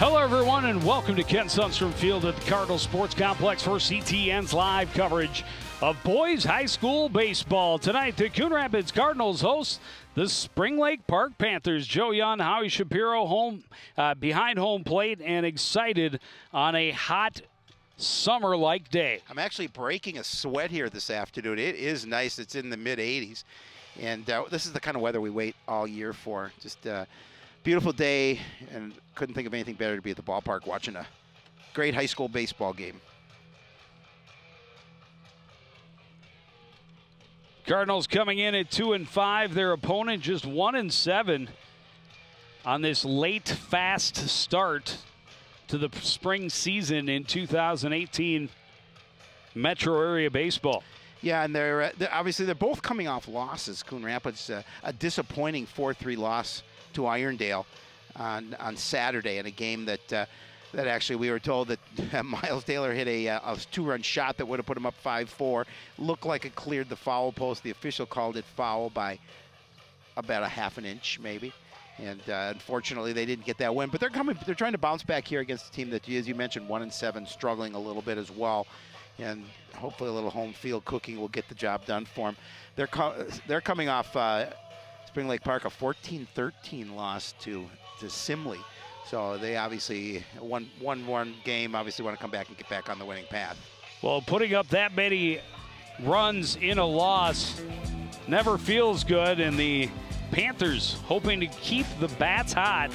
Hello, everyone, and welcome to Ken Sundstrom Field at the Cardinal Sports Complex for CTN's live coverage of boys high school baseball. Tonight, the Coon Rapids Cardinals host the Spring Lake Park Panthers. Joe Young, Howie Shapiro behind home plate and excited on a hot summer-like day. I'm actually breaking a sweat here this afternoon. It is nice. It's in the mid-80s. And this is the kind of weather we wait all year for. Just beautiful day, and couldn't think of anything better to be at the ballpark watching a great high school baseball game. Cardinals coming in at 2-5. Their opponent just 1-7 on this late, fast start to the spring season in 2018 Metro Area Baseball. Yeah, and they're obviously they're both coming off losses. Coon Rapids a disappointing 4-3 loss to Irondale on Saturday in a game that actually we were told that Miles Taylor hit a two-run shot that would have put him up 5-4. Looked like it cleared the foul post. The official called it foul by about a half an inch maybe. And unfortunately, they didn't get that win. But they're trying to bounce back here against a team that, as you mentioned, 1-7, struggling a little bit as well. And hopefully a little home field cooking will get the job done for them. They're coming off Spring Lake Park, a 14-13 loss to Simley. So they obviously won one game, obviously want to come back and get back on the winning path. Well, putting up that many runs in a loss never feels good, and the Panthers hoping to keep the bats hot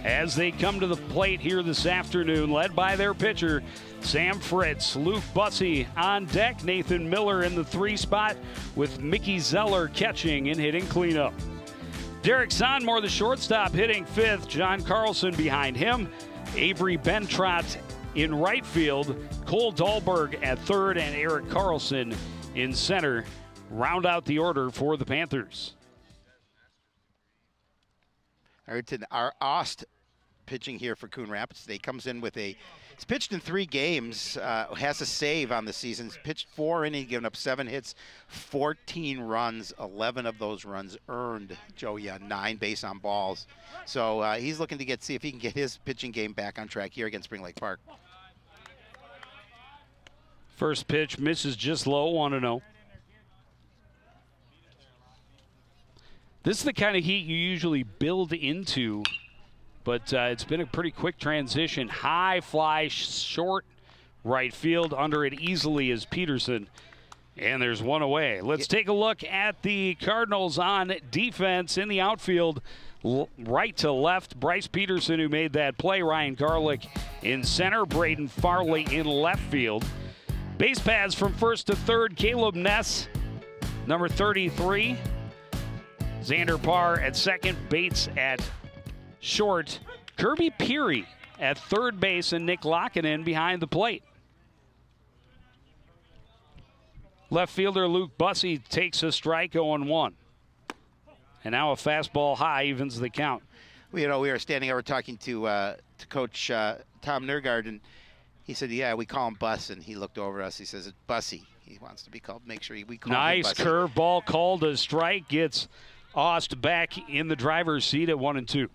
as they come to the plate here this afternoon, led by their pitcher, Sam Fritz. Luke Bussey on deck, Nathan Miller in the 3 spot with Mickey Zeller catching and hitting cleanup. Derek Sonmore, the shortstop, hitting 5th. John Carlson behind him. Avery Bentrot in right field. Cole Dahlberg at 3rd, and Eric Carlson in center. Round out the order for the Panthers. Ayrton Ost pitching here for Coon Rapids today. Comes in with he's pitched in 3 games, has a save on the season. He's pitched 4 innings, given up 7 hits, 14 runs, 11 of those runs earned. Joe, 9 base on balls. So he's looking to see if he can get his pitching game back on track here against Spring Lake Park. First pitch misses just low, 1-0. This is the kind of heat you usually build into, but it's been a pretty quick transition. High fly, short right field. Under it easily is Peterson, and there's one away. Let's take a look at the Cardinals on defense in the outfield. Right to left, Bryce Peterson, who made that play. Ryan Garlick in center. Braden Farley in left field. Base paths from 1st to 3rd, Caleb Ness, number 33. Xander Parr at 2nd, Bates at short, Kirby Peary at 3rd base, and Nick Lockinen behind the plate. Left fielder Luke Bussey takes a strike, 0-1. And now a fastball high evens the count. We were standing over talking to Coach Tom Nergard, and he said, "Yeah, we call him Bus," and he looked over at us. He says, "It's Bussey." He wants to be called. Make sure we call him Bussey. Nice curveball called a strike. Gets Ost back in the driver's seat at 1-2.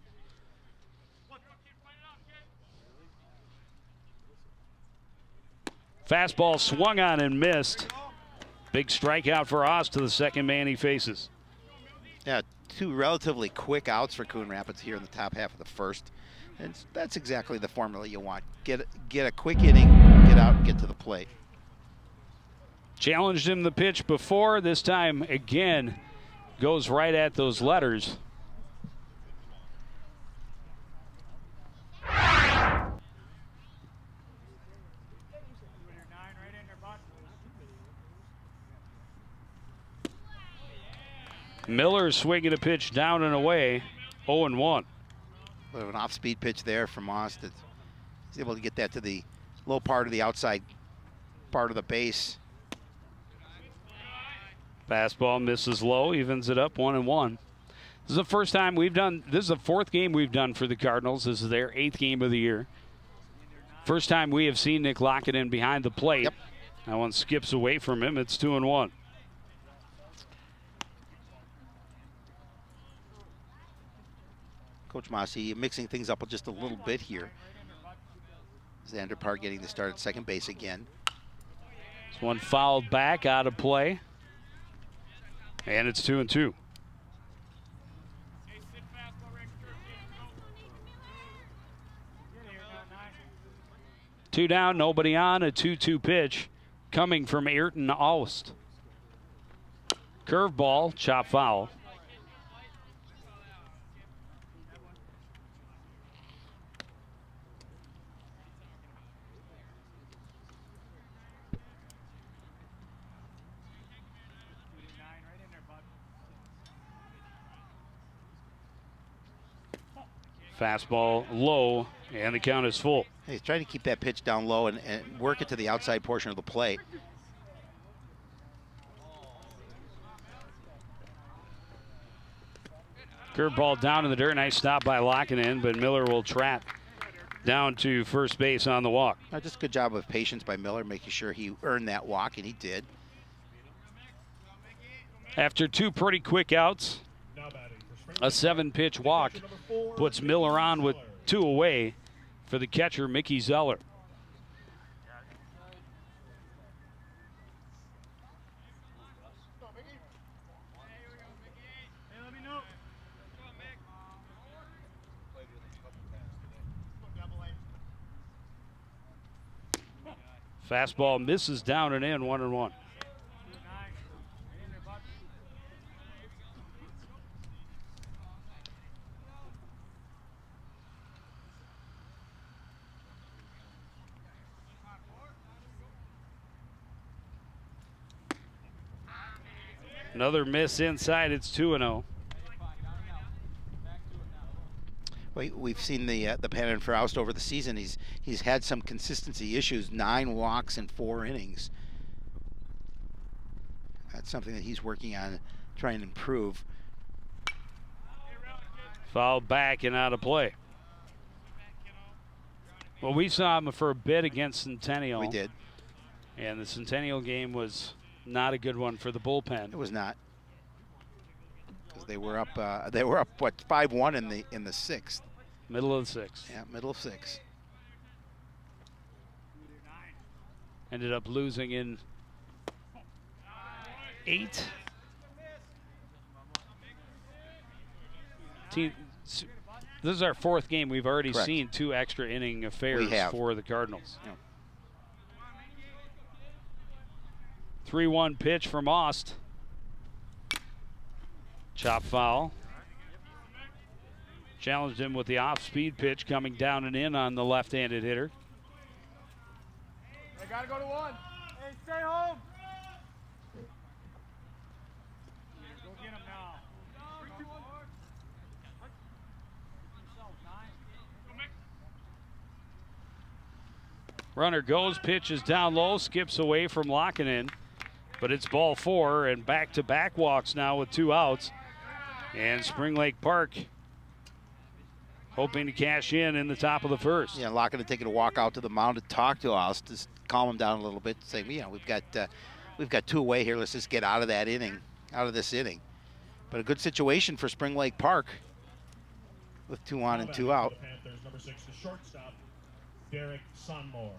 Fastball swung on and missed. Big strikeout for Ost to the second man he faces. Yeah, 2 relatively quick outs for Coon Rapids here in the top half of the first. And that's exactly the formula you want. Get a quick inning, get out, and get to the plate. Challenged him the pitch before. This time again goes right at those letters. Miller swinging a pitch down and away, 0-1. Bit of an off-speed pitch there from Austin. He's able to get that to the low part of the outside part of the base. Fastball misses low, evens it up 1-1. This is the first time we've done, this is the 4th game we've done for the Cardinals. This is their 8th game of the year. First time we have seen Nick Lockinen behind the plate. Yep. That one skips away from him. It's 2-1. Coach Mossy mixing things up just a little bit here. Xander Park getting the start at second base again. This one fouled back, out of play. And it's 2-2. Two down, nobody on, a 2-2 pitch coming from Ayrton Aust. Curveball, chop foul. Fastball low, and the count is full. He's trying to keep that pitch down low and work it to the outside portion of the plate. Curveball down in the dirt. Nice stop by Lockinen, but Miller will trap down to first base on the walk. Just a good job of patience by Miller, making sure he earned that walk, and he did. After two pretty quick outs, a 7-pitch walk puts Miller on with 2 away for the catcher, Mickey Zeller. Fastball misses down and in, 1-1. Another miss inside, it's 2-0. We've seen the pattern for Aust over the season. He's had some consistency issues, 9 walks in 4 innings. That's something that he's working on, trying to improve. Foul back and out of play. Well, we saw him for a bit against Centennial. We did. And the Centennial game was not a good one for the bullpen. It was not. Because they were up what, 5-1 in the 6th. Middle of the 6th. Yeah, middle of 6. Ended up losing in 8. This is our 4th game. We've already Correct. seen 2 extra inning affairs for the Cardinals. Yeah. 3-1 pitch from Aust. Chop foul. Challenged him with the off-speed pitch coming down and in on the left-handed hitter. They gotta go to 1. Hey, stay home. Go get him now. Runner goes, pitches down low, skips away from Lockinen, but it's ball 4 and back-to-back walks now with 2 outs. And Spring Lake Park hoping to cash in the top of the 1st. Yeah, Lockinen taking a walk out to the mound to talk to Aust, just calm him down a little bit, saying, we've got 2 away here. Let's just get out of that inning, out of this inning. But a good situation for Spring Lake Park with 2 on and 2 out. Panthers, number 6, the shortstop, Derek Sonmore.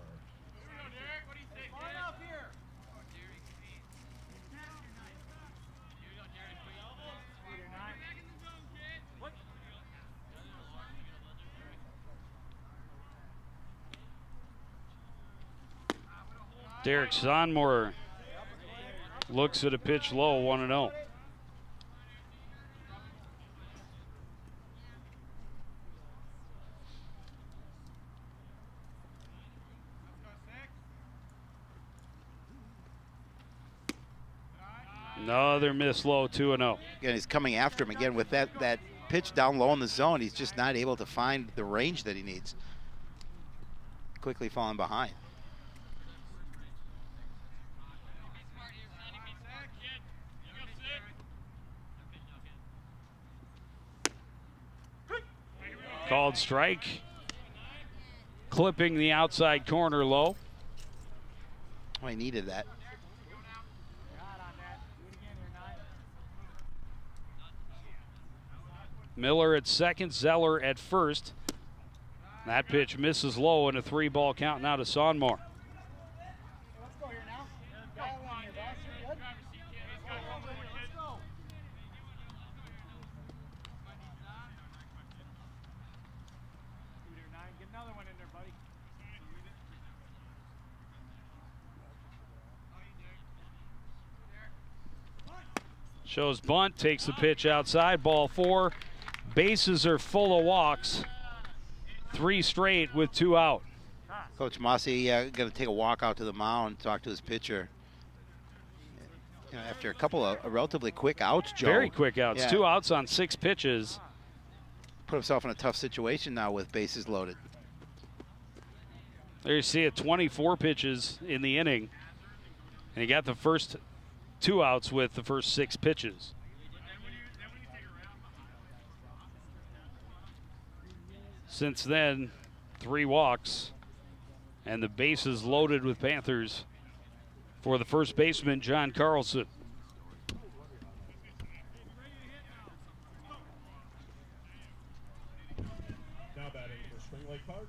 Derek Sonmore looks at a pitch low, 1-0. Another miss low, 2-0. Again, he's coming after him again with that pitch down low in the zone. He's just not able to find the range that he needs. Quickly falling behind. Called strike. Clipping the outside corner low. Oh, he needed that. Miller at second, Zeller at first. That pitch misses low and a 3-ball count now to Sonmore. Let's go here now. Dial in here, boss. You're good. Let's go. Get another one in there, buddy. Shows bunt, takes the pitch outside, ball 4. Bases are full of walks. 3 straight with 2 out. Coach Mossy going to take a walk out to the mound, talk to his pitcher. You know, after a couple of relatively quick outs, Joe. Very quick outs. Yeah. 2 outs on 6 pitches. Put himself in a tough situation now with bases loaded. There you see it, 24 pitches in the inning. And he got the first 2 outs with the first 6 pitches. Since then, 3 walks. And the bases loaded with Panthers for the first baseman, John Carlson. Now batting for Spring Lake Park,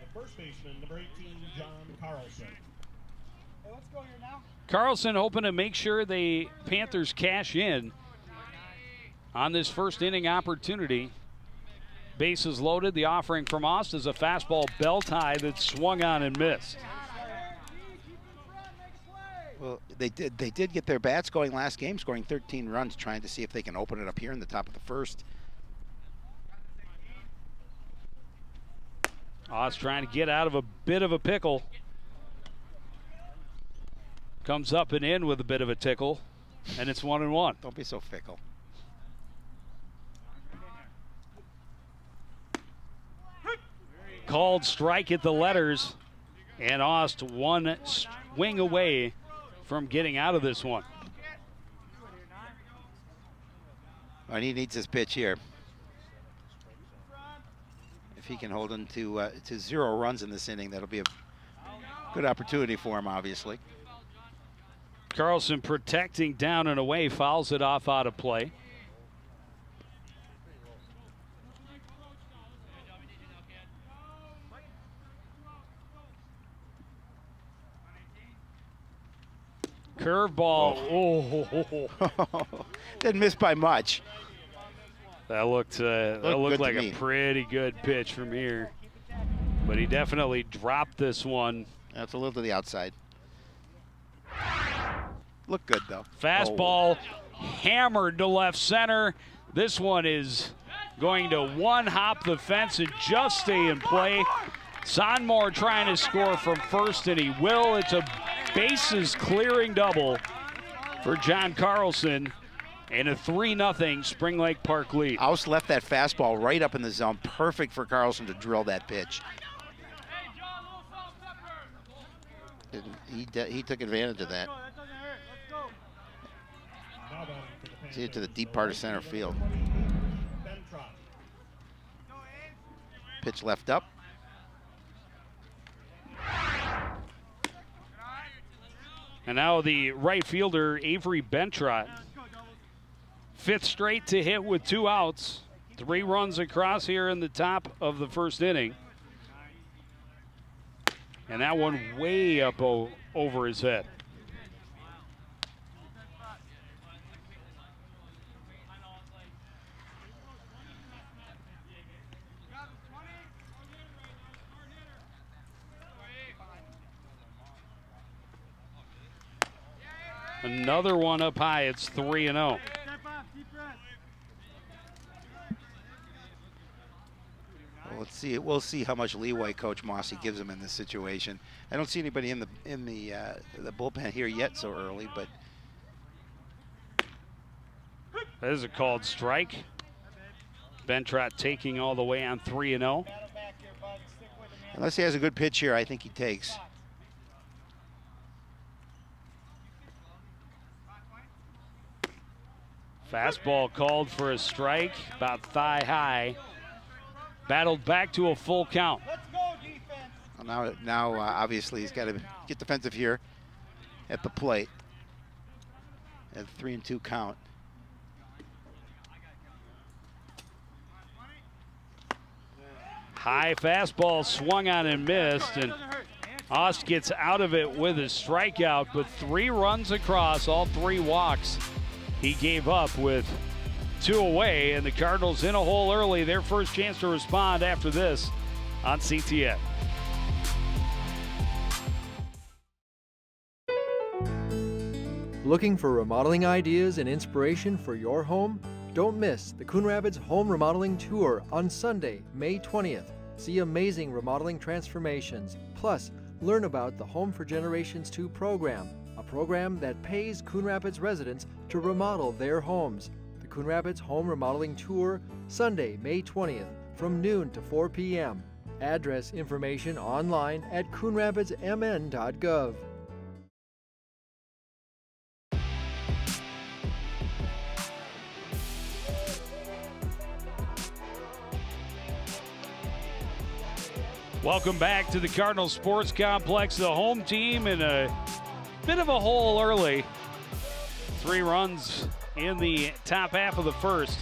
the first baseman, number 18, John Carlson. Hey, let's go here now. Carlson hoping to make sure the Panthers cash in on this first inning opportunity. Bases loaded. The offering from Ost is a fastball belt high that swung on and missed. Well, they did get their bats going last game, scoring 13 runs, trying to see if they can open it up here in the top of the first. Ost trying to get out of a bit of a pickle. Comes up and in with a bit of a tickle, and it's 1-1. Don't be so fickle. Called strike at the letters, and Ost 1 swing away from getting out of this one. And he needs his pitch here. If he can hold him to 0 runs in this inning, that'll be a good opportunity for him, obviously. Carlson protecting down and away, fouls it off out of play. Curveball. Oh, Didn't miss by much. that looked good like to a me. pretty good pitch from here. But he definitely dropped this one. That's a little to the outside. Look good, though. Fastball hammered to left center. This one is going to one-hop the fence and just stay in play. Sonmore trying to score from first, and he will. It's a bases-clearing double for John Carlson and a 3-0 Spring Lake Park lead. Oust left that fastball right up in the zone. Perfect for Carlson to drill that pitch. He took advantage of that. That doesn't hurt. Let's go. Now batting for the See it to the Panthers, deep part of center field. Ben Trott. Pitch left up. And now the right fielder, Avery Bentrott. 5th straight to hit with 2 outs. 3 runs across here in the top of the first inning. And that one way up over his head. Another one up high. It's 3-0. Step up. Deep breath. Well, let's see. We'll see how much leeway Coach Mossy gives him in this situation. I don't see anybody in the bullpen here yet so early, but That is a called strike. Bentrott taking all the way on 3-0. Battle back here, bud. Stick with it, man. unless he has a good pitch here, I think he takes. Fastball called for a strike, about thigh high. Battled back to a full count. Let's go, defense. Well, now obviously he's got to get defensive here at the plate. At 3-2 count. High fastball swung on and missed, and Ost gets out of it with a strikeout, but 3 runs across, all 3 walks he gave up with 2 away, and the Cardinals in a hole early. Their first chance to respond after this on CTN. Looking for remodeling ideas and inspiration for your home? Don't miss the Coon Rapids Home Remodeling Tour on Sunday, May 20th. See amazing remodeling transformations, plus learn about the Home for Generations 2 program, a program that pays Coon Rapids residents to remodel their homes. The Coon Rapids Home Remodeling Tour, Sunday, May 20th, from noon to 4 p.m. Address information online at coonrapidsmn.gov. Welcome back to the Cardinals Sports Complex. The home team in a bit of a hole early. 3 runs in the top half of the first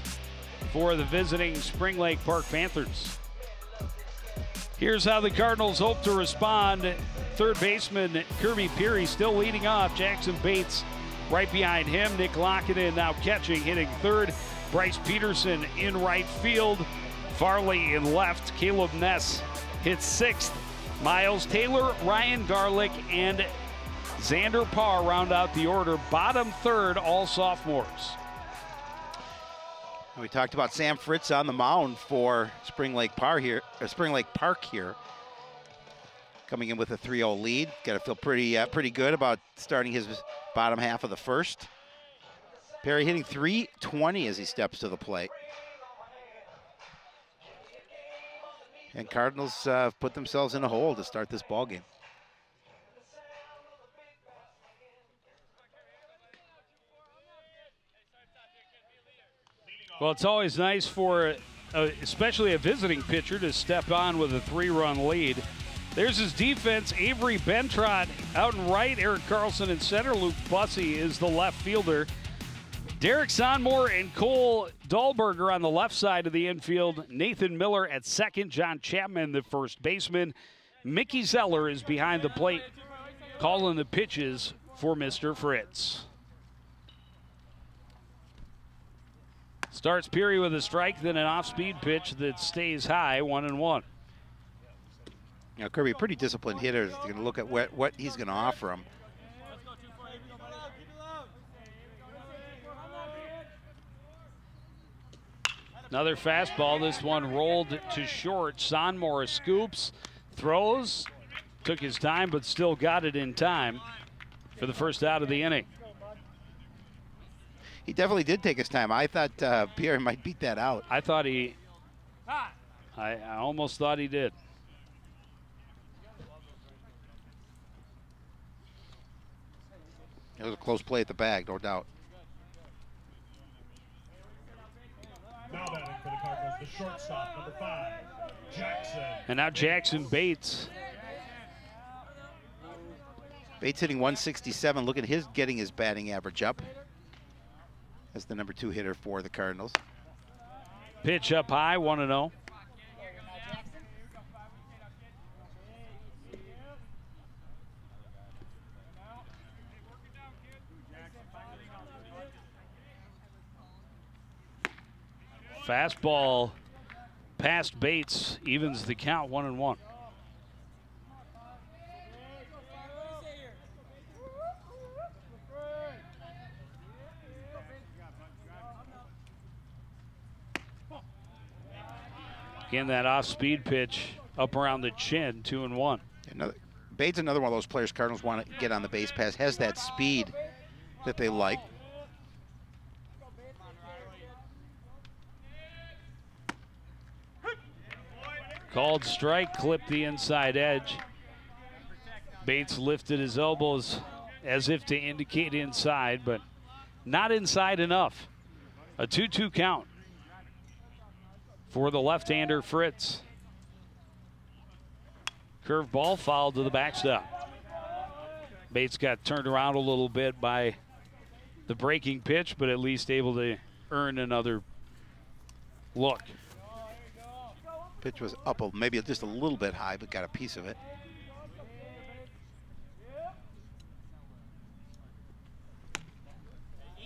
for the visiting Spring Lake Park Panthers. Here's how the Cardinals hope to respond. Third baseman Kirby Peary still leading off. Jackson Bates right behind him. Nick Lockett now catching, hitting third. Bryce Peterson in right field. Farley in left. Caleb Ness hits 6th. Miles Taylor, Ryan Garlick, and Xander Parr round out the order. Bottom third, all sophomores. We talked about Sam Fritz on the mound for Spring Lake Park here. Coming in with a 3-0 lead. Got to feel pretty good about starting his bottom half of the first. Perry hitting .320 as he steps to the plate. And Cardinals put themselves in a hole to start this ball game. Well, it's always nice for especially a visiting pitcher to step on with a 3-run lead. There's his defense. Avery Bentrot out in right. Eric Carlson in center. Luke Bussey is the left fielder. Derek Sonmore and Cole Dahlberger on the left side of the infield. Nathan Miller at second. John Chapman, the first baseman. Mickey Zeller is behind the plate, calling the pitches for Mr. Fritz. Starts Peary with a strike, then an off-speed pitch that stays high, 1-1. Now, Kirby, a pretty disciplined hitter, is going to look at what he's going to offer him. Another fastball. This one rolled to short. Sonmore scoops, throws, took his time, but still got it in time for the first out of the inning. He definitely did take his time. I thought Pierre might beat that out. I thought I almost thought he did. It was a close play at the bag, no doubt. Now batting for the Cardinals, the shortstop, number 5, Jackson. And now Jackson Bates. Bates hitting .167. Look at getting his batting average up as the number 2 hitter for the Cardinals. Pitch up high, 1-0. Fastball past Bates, evens the count, 1-1. Again, that off-speed pitch up around the chin, 2-1. Bates, another one of those players Cardinals want to get on the base pass, has that speed that they like. Called strike, clipped the inside edge. Bates lifted his elbows as if to indicate inside, but not inside enough. A 2-2 count for the left-hander Fritz. Curved ball fouled to the backstop. Bates got turned around a little bit by the breaking pitch, but at least able to earn another look. Pitch was up maybe just a little bit high, but got a piece of it.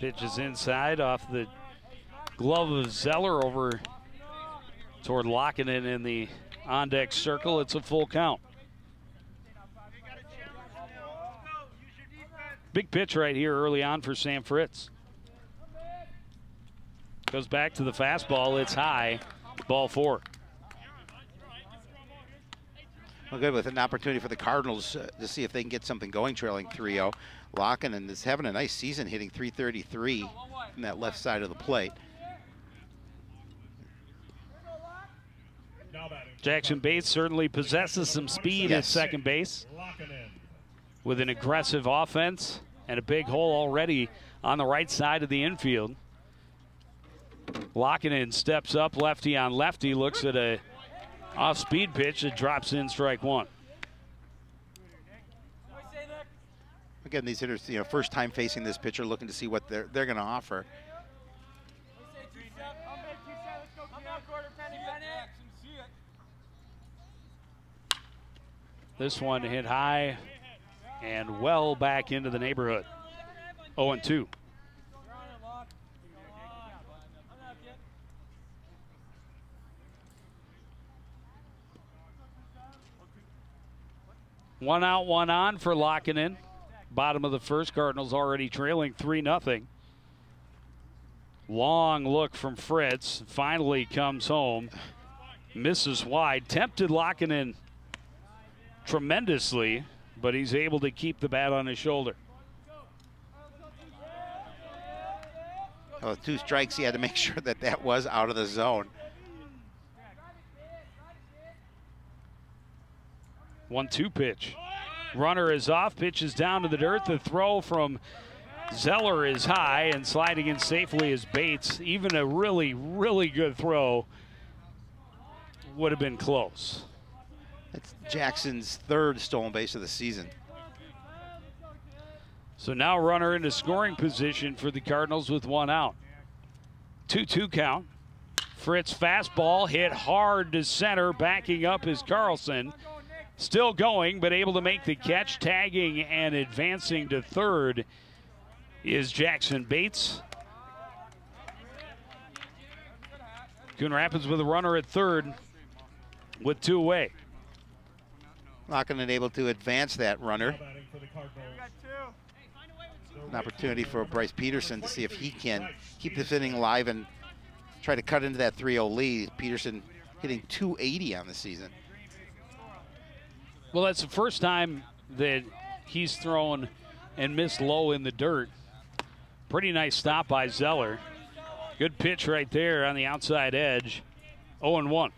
Pitch is inside off the glove of Zeller over toward Lockinen in the on-deck circle. It's a full count. Big pitch right here early on for Sam Fritz. Goes back to the fastball. It's high. Ball 4. Well, good, with an opportunity for the Cardinals to see if they can get something going, trailing 3-0. Lockinen is having a nice season, hitting .333 from that left side of the plate. Jackson Bates certainly possesses some speed at second base with an aggressive offense and a big hole already on the right side of the infield. Lockinen steps up, lefty on lefty, looks at a off-speed pitch that drops in, strike 1. Again, these hitters, first time facing this pitcher, looking to see what they're going to offer. This one hit high and well back into the neighborhood. 0-2. One out, one on for Lockinen. Bottom of the first, Cardinals already trailing 3-0. Long look from Fritz. Finally comes home. Misses wide. Tempted Lockinen tremendously, but he's able to keep the bat on his shoulder. Well, with 2 strikes, he had to make sure that that was out of the zone. 1-2 pitch. Runner is off, pitch is down to the dirt. The throw from Zeller is high, and sliding in safely is Bates. Even a really, really good throw would have been close. That's Jackson's 3rd stolen base of the season. So now runner into scoring position for the Cardinals with 1 out. 2-2 count. Fritz fastball hit hard to center. Backing up is Carlson. Still going, but able to make the catch. Tagging and advancing to third is Jackson Bates. Coon Rapids with a runner at third with 2 away. Lockinen able to advance that runner. An opportunity for Bryce Peterson to see if he can keep this inning alive and try to cut into that 3-0 lead. Peterson hitting .280 on the season. Well, that's the first time that he's thrown and missed low in the dirt. Pretty nice stop by Zeller. Good pitch right there on the outside edge. 0-1.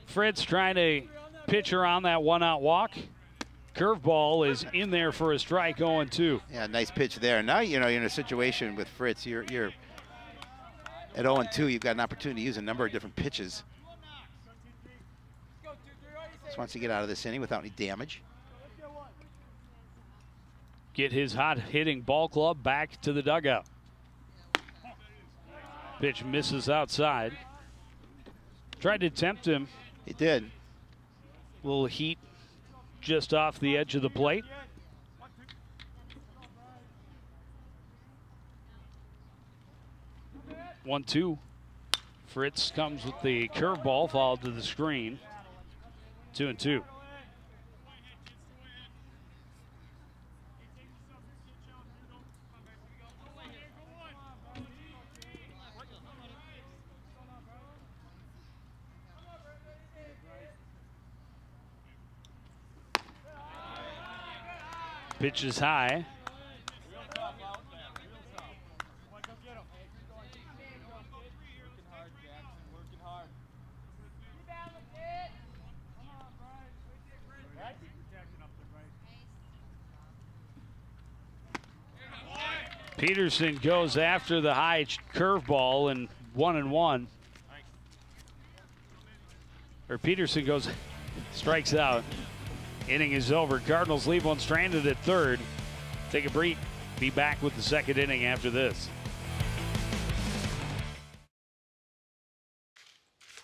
Fritz trying to pitch around that 1-out walk. Curveball is in there for a strike. 0-2. Yeah, nice pitch there. Now you're in a situation with Fritz. You're at 0-2. You've got an opportunity to use a number of different pitches. Just wants to get out of this inning without any damage. Get his hot hitting ball club back to the dugout. Pitch misses outside. Tried to tempt him. He did. A little heat just off the edge of the plate. One, 2. Fritz comes with the curveball, followed to the screen. 2-2. Pitch is high. Peterson goes after the high curveball and 1-1. Or Peterson strikes out. Inning is over. Cardinals leave one stranded at third. Take a break. Be back with the second inning after this.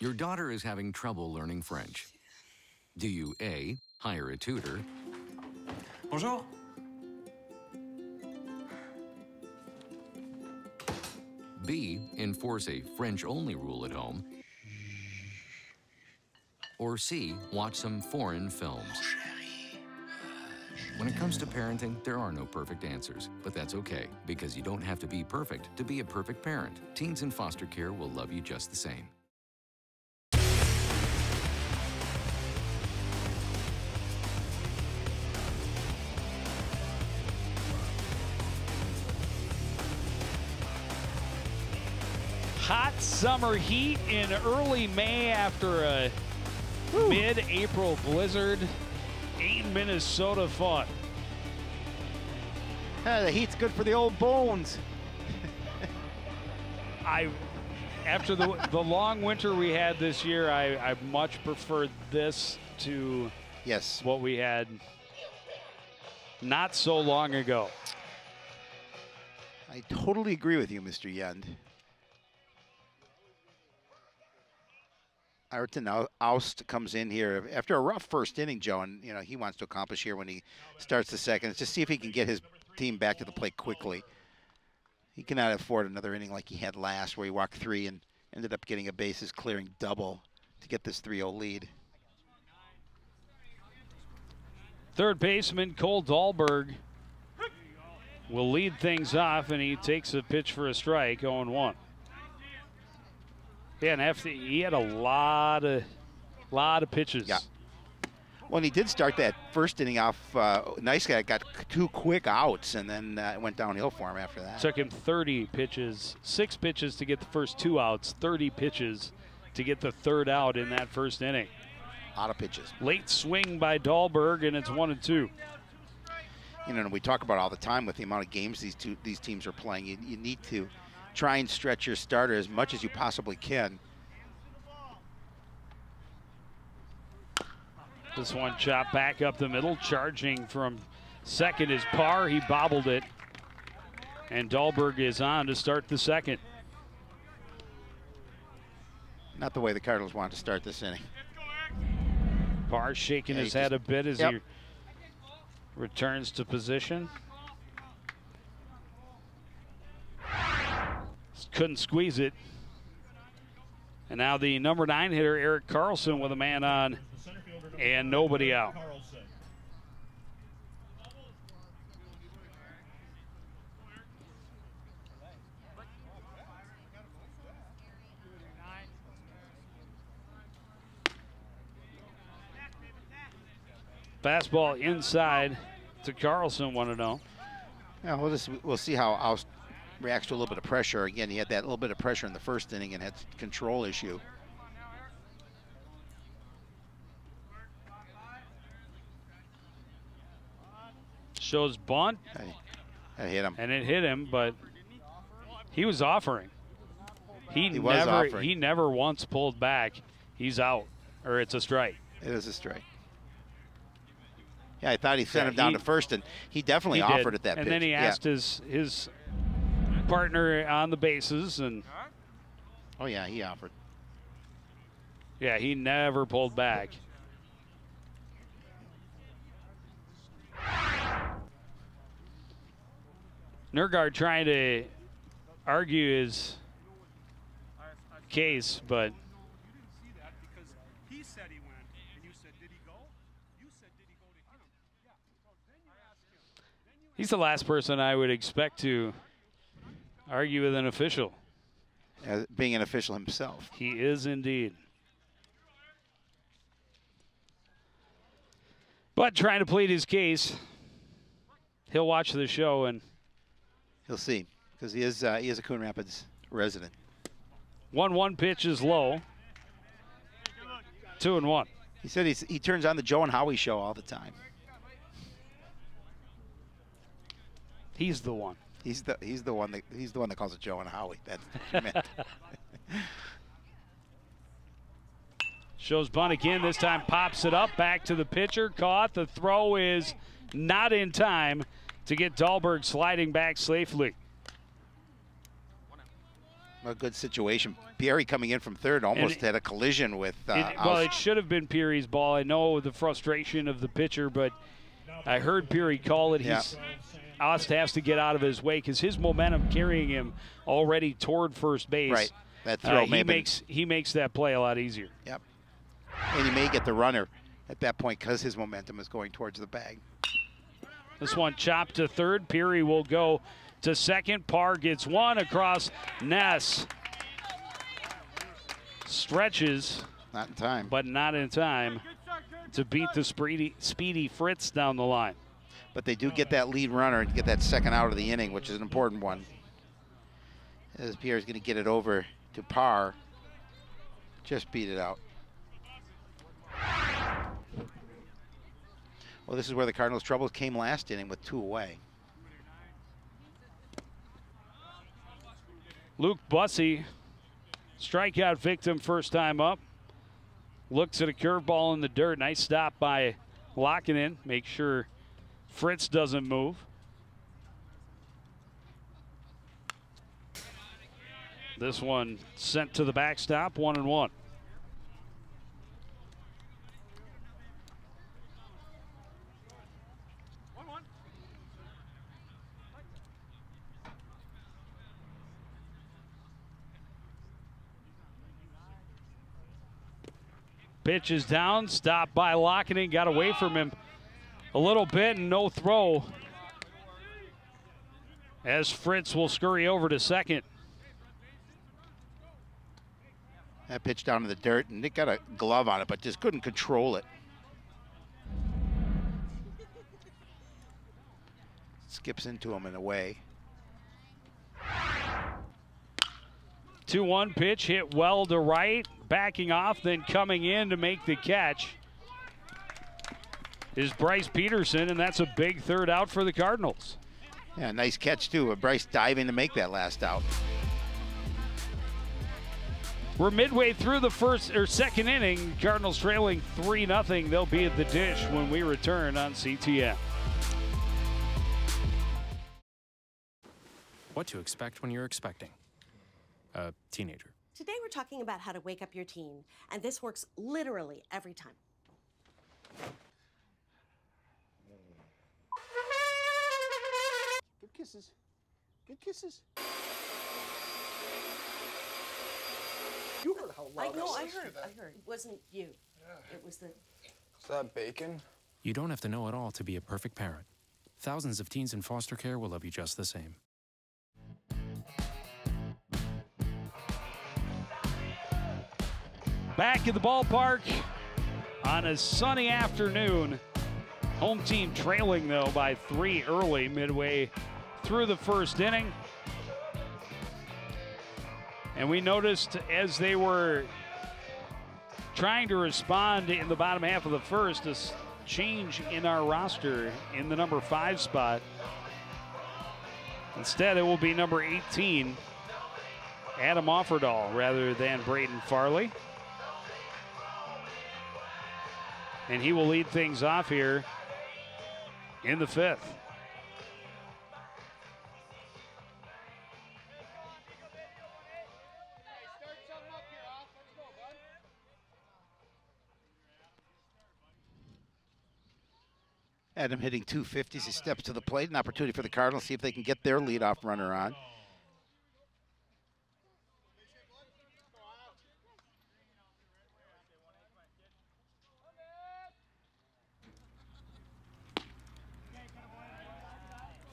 Your daughter is having trouble learning French. Do you A, hire a tutor? Bonjour. B, enforce a French-only rule at home? Or C, watch some foreign films? When it comes to parenting, there are no perfect answers, but that's okay, because you don't have to be perfect to be a perfect parent. Teens in foster care will love you just the same. Hot summer heat in early May after a mid-April blizzard. Ain't Minnesota fun. The heat's good for the old bones. After the long winter we had this year, I much preferred this to what we had not so long ago. I totally agree with you, Mr. Yend. Ayrton Oust comes in here after a rough first inning, Joe, and he wants to accomplish here when he starts the second. It's just see if he can get his team back to the plate quickly. He cannot afford another inning like he had last, where he walked 3 and ended up getting a bases clearing double to get this 3-0 lead. Third baseman Cole Dahlberg will lead things off, and he takes a pitch for a strike, 0-1. Yeah, and he had a lot of pitches. Yeah. When he did start that first inning off, nice guy got 2 quick outs, and then it went downhill for him after that. Took him 30 pitches, 6 pitches to get the first 2 outs, 30 pitches to get the 3rd out in that first inning. A lot of pitches. Late swing by Dahlberg, and it's 1-2. We talk about all the time with the amount of games these teams are playing. You need to try and stretch your starter as much as you possibly can. This one chopped back up the middle, charging from second is Parr. He bobbled it, and Dahlberg is on to start the second. Not the way the Cardinals want to start this inning. Parr shaking his head a bit as he returns to position. Couldn't squeeze it. And now the number 9 hitter, Eric Carlson, with a man on and nobody out. Fastball inside to Carlson, 1-0. Yeah, we'll see how Oust reacts to a little bit of pressure. Again, he had that little bit of pressure in the first inning and had a control issue. Shows bunt. That hit him. And it hit him, but he was offering. He never once pulled back. He's out, or it's a strike. It is a strike. Yeah, I thought he sent him down to first, and he definitely offered at that pitch. And then he asked his partner on the bases, and oh yeah, he offered. Yeah, he never pulled back. Nergard trying to argue his case, but He said he went, and you said, did he go? You said, did he go to him? Yeah. So then you asked him. he's the last person I would expect to argue with an official. Being an official himself. He is indeed. But trying to plead his case, he'll watch the show and he'll see, because he is a Coon Rapids resident. 1-1 pitch is low. 2-1. He said he turns on the Joe and Howie show all the time. He's the one. He's the one that calls it Joe and Howie. That's what you meant. Shows bunt again. This time pops it up back to the pitcher. Caught. The throw is not in time. to get Dahlberg sliding back safely. A good situation. Pierre coming in from third almost had a collision with. Well, it should have been Peary's ball. I know the frustration of the pitcher, but I heard Peary call it. Ost has to get out of his way because his momentum carrying him already toward first base. Right. That throw he makes that play a lot easier. Yep. And he may get the runner at that point because his momentum is going towards the bag. This one chopped to third. Peary will go to second. Parr gets one across Ness. Stretches. Not in time. But not in time to beat the speedy Fritz down the line. But they do get that lead runner and get that second out of the inning, which is an important one. As Pierre's going to get it over to Parr. Just beat it out. Well, this is where the Cardinals' troubles came last inning with 2 away. Luke Bussey, strikeout victim first time up. Looks at a curveball in the dirt. Nice stop by Lockinen. Make sure Fritz doesn't move. This one sent to the backstop, 1-1. Pitch is down, stopped by Lockinen, got away from him a little bit and no throw. As Fritz will scurry over to second. That pitch down to the dirt, and Nick got a glove on it, but just couldn't control it. Skips into him in a way. 2-1 pitch hit well to right, backing off, then coming in to make the catch is Bryce Peterson, and that's a big third out for the Cardinals. Yeah, nice catch too. Bryce diving to make that last out. We're midway through the second inning. Cardinals trailing 3-0. They'll be at the dish when we return on CTN. What to expect when you're expecting a teenager. Today we're talking about how to wake up your teen, and this works literally every time. Good kisses. Good kisses. You heard how loud I heard. It wasn't you. Yeah. It was the... Is that bacon? You don't have to know it all to be a perfect parent. Thousands of teens in foster care will love you just the same. Back at the ballpark on a sunny afternoon. Home team trailing, though, by 3 early, midway through the first inning. And we noticed as they were trying to respond in the bottom half of the first, a change in our roster in the number 5 spot. Instead, it will be number 18, Adam Offerdahl, rather than Braden Farley. And he will lead things off here in the 5th. Adam hitting 250s. He steps to the plate. An opportunity for the Cardinals, see if they can get their leadoff runner on.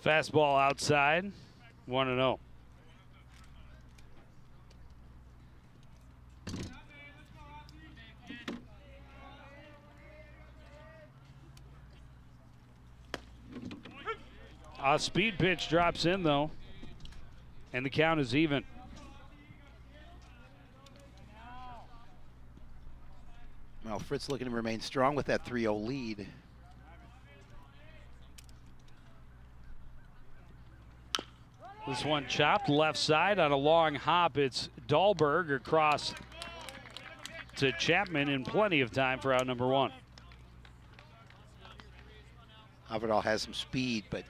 Fastball outside, 1-0. A speed pitch drops in, though, and the count is even. Well, Fritz looking to remain strong with that 3-0 lead. This one chopped left side on a long hop. It's Dahlberg across to Chapman in plenty of time for out number 1. Offerdahl has some speed, but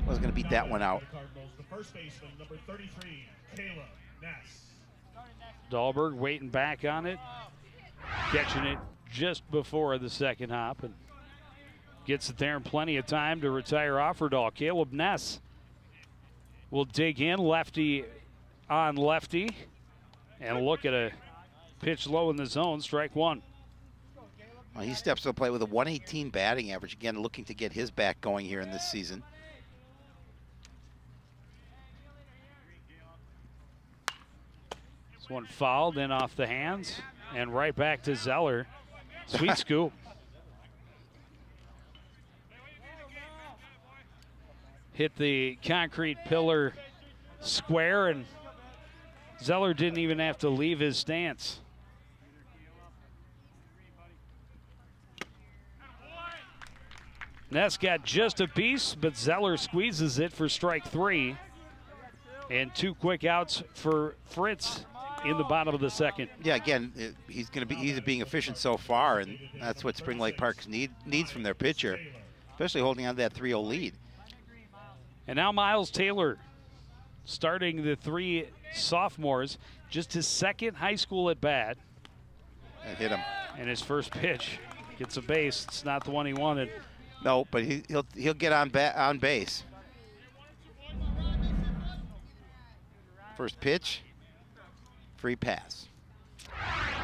Wasn't going to beat that one out. The Cardinals, the first baseman, number 33, Caleb Ness. Dahlberg waiting back on it, catching it just before the second hop, and gets it there in plenty of time to retire Offerdahl. Caleb Ness will dig in, lefty on lefty, and look at a pitch low in the zone, strike one. Well, he steps to the plate with a 118 batting average, again looking to get his back going here in this season. This one fouled in off the hands, and right back to Zeller. Sweet scoop. Hit the concrete pillar square, and Zeller didn't even have to leave his stance. Ness got just a piece, but Zeller squeezes it for strike three. And 2 quick outs for Fritz in the bottom of the second. Yeah, again, he's being efficient so far, and that's what Spring Lake Park needs from their pitcher, especially holding on to that 3-0 lead. And now Miles Taylor starting the 3 sophomores, just his second high school at bat. And hit him. And his first pitch gets a base. It's not the one he wanted. No, but he'll get on base. First pitch, free pass.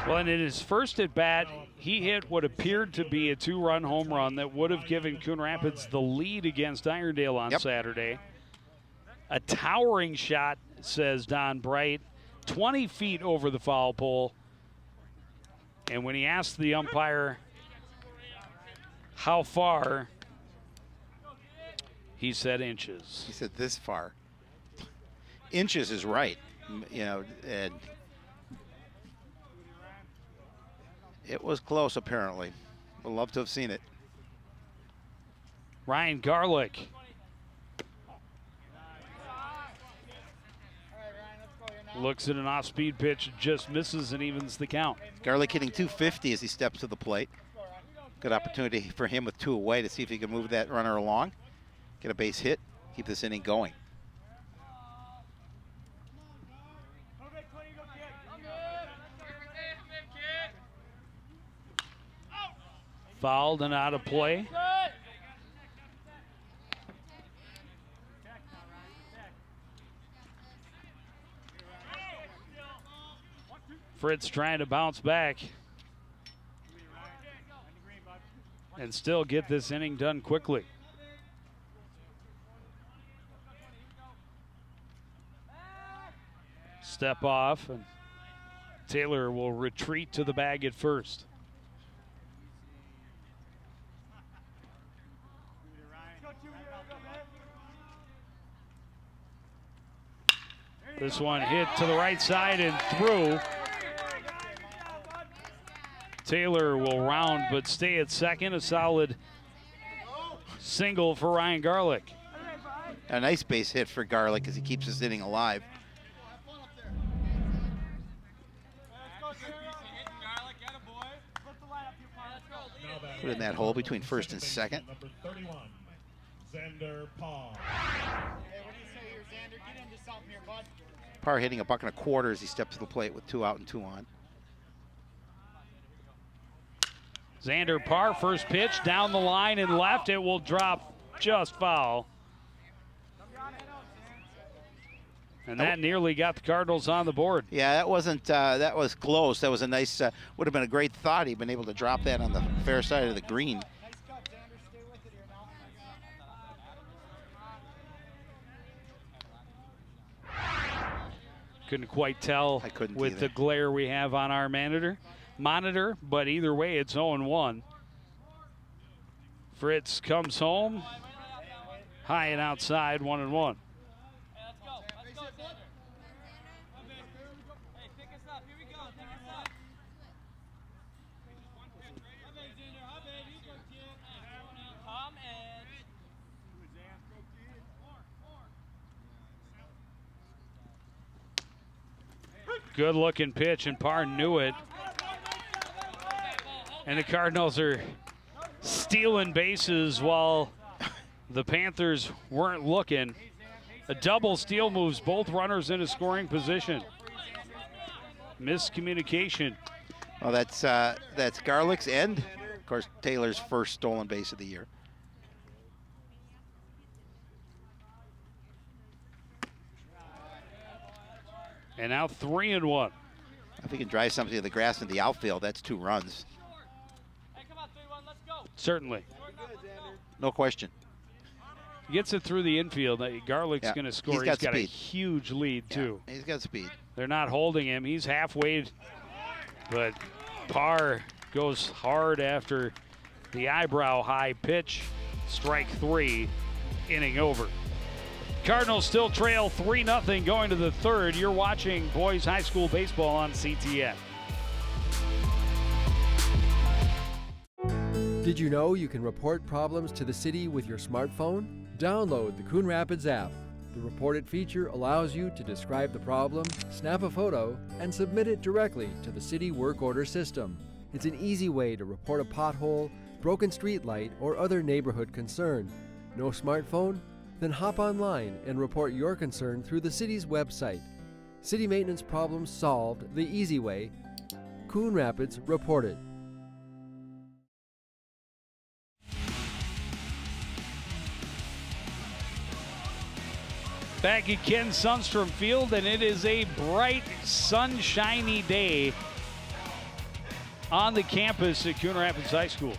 Well, and in his first at bat, he hit what appeared to be a 2-run home run that would have given Coon Rapids the lead against Irondale on Saturday. A towering shot, says Don Bright, 20 feet over the foul pole. And when he asked the umpire how far, he said inches. He said this far. Inches is right, you know, and it was close apparently. Would love to have seen it. Ryan Garlick. Looks at an off-speed pitch, just misses and evens the count. Garlick hitting 250 as he steps to the plate. Good opportunity for him with 2 away to see if he can move that runner along, get a base hit, keep this inning going. Fouled and out of play. Fritz trying to bounce back and still get this inning done quickly. Step off, and Taylor will retreat to the bag at first. This one hit to the right side and through. Taylor will round but stay at second. A solid single for Ryan Garlick. A nice base hit for Garlick as he keeps this inning alive. Put in that hole between first and second. Number 31, Xander Paul. Parr hitting $1.25 as he steps to the plate with 2 out and 2 on. Xander Parr, first pitch down the line and left. It will drop just foul. And that nearly got the Cardinals on the board. Yeah, that wasn't, that was close. That was a nice, would have been a great thought. He'd been able to drop that on the fair side of the green. Couldn't quite tell with either. the glare we have on our monitor, but either way, it's 0-1. Fritz comes home, high and outside, 1-1. Good looking pitch, and Parr knew it. And the Cardinals are stealing bases while the Panthers weren't looking. A double steal moves both runners into scoring position. Miscommunication. Well, that's Garlick's and, of course, Taylor's first stolen base of the year. And now 3-1. If he can drive something to the grass in the outfield, that's 2 runs. Certainly. No question. Gets it through the infield. Garlick's going to score. He's got a speed. huge lead, too. He's got speed. They're not holding him. He's halfway, but Parr goes hard after the eyebrow-high pitch. Strike 3, inning over. Cardinals still trail 3-0 going to the third. You're watching boys high school baseball on CTN. Did you know you can report problems to the city with your smartphone? Download the Coon Rapids app. The Report It feature allows you to describe the problem, snap a photo, and submit it directly to the city work order system. It's an easy way to report a pothole, broken street light, or other neighborhood concern. No smartphone? Then hop online and report your concern through the city's website. City maintenance problems solved the easy way. Coon Rapids Report It. Back at Ken Sundstrom Field, and it is a bright, sunshiny day on the campus at Coon Rapids High School.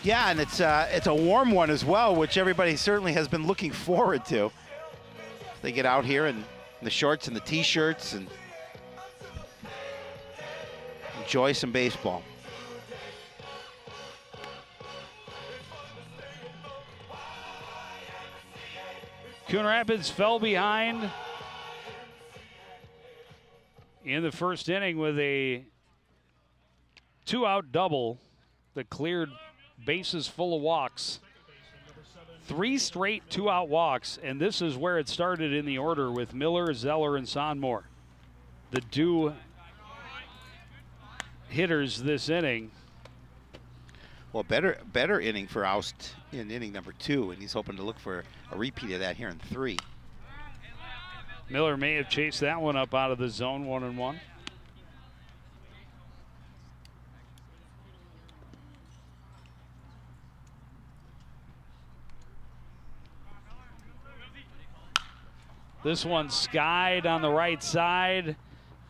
Yeah, and it's a warm one as well, which everybody certainly has been looking forward to. They get out here in the shorts and the T-shirts and enjoy some baseball. Coon Rapids fell behind in the first inning with a 2-out double that cleared bases full of walks. 3 straight 2-out walks, and this is where it started in the order with Miller, Zeller, and Sonmore. The due hitters this inning. Well, better inning for Oust in inning number 2, and he's hoping to look for a repeat of that here in 3. Miller may have chased that one up out of the zone, 1-1. This one skied on the right side.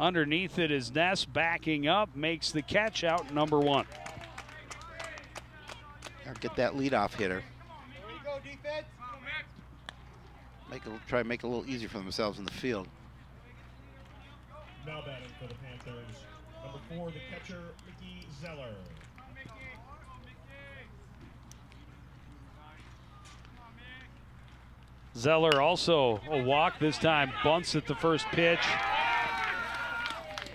Underneath it is Ness backing up, makes the catch out number 1. Get that leadoff hitter. Try to make it a little easier for themselves in the field. Now batting for the Panthers, number 4, the catcher, Mickey Zeller. Zeller also a walk, this time bunts at the first pitch.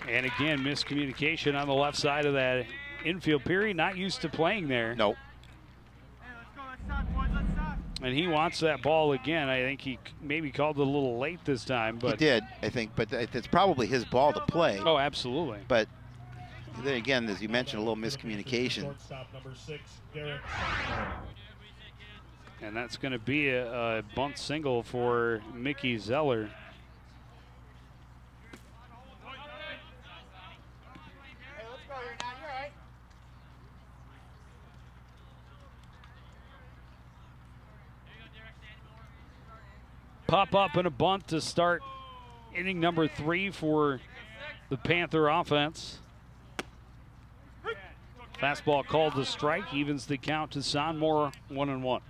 And again, miscommunication on the left side of that infield. Peary not used to playing there. Nope. And he wants that ball again. I think he maybe called it a little late this time. But he did, I think, but it's probably his ball to play. Oh, absolutely. But then again, as you mentioned, a little miscommunication. Shortstop, number 6, Derek. And that's going to be a bunt single for Mickey Zeller. Pop up and a bunt to start inning number 3 for the Panther offense. Fastball called to strike, evens the count to Sonmore, 1-1.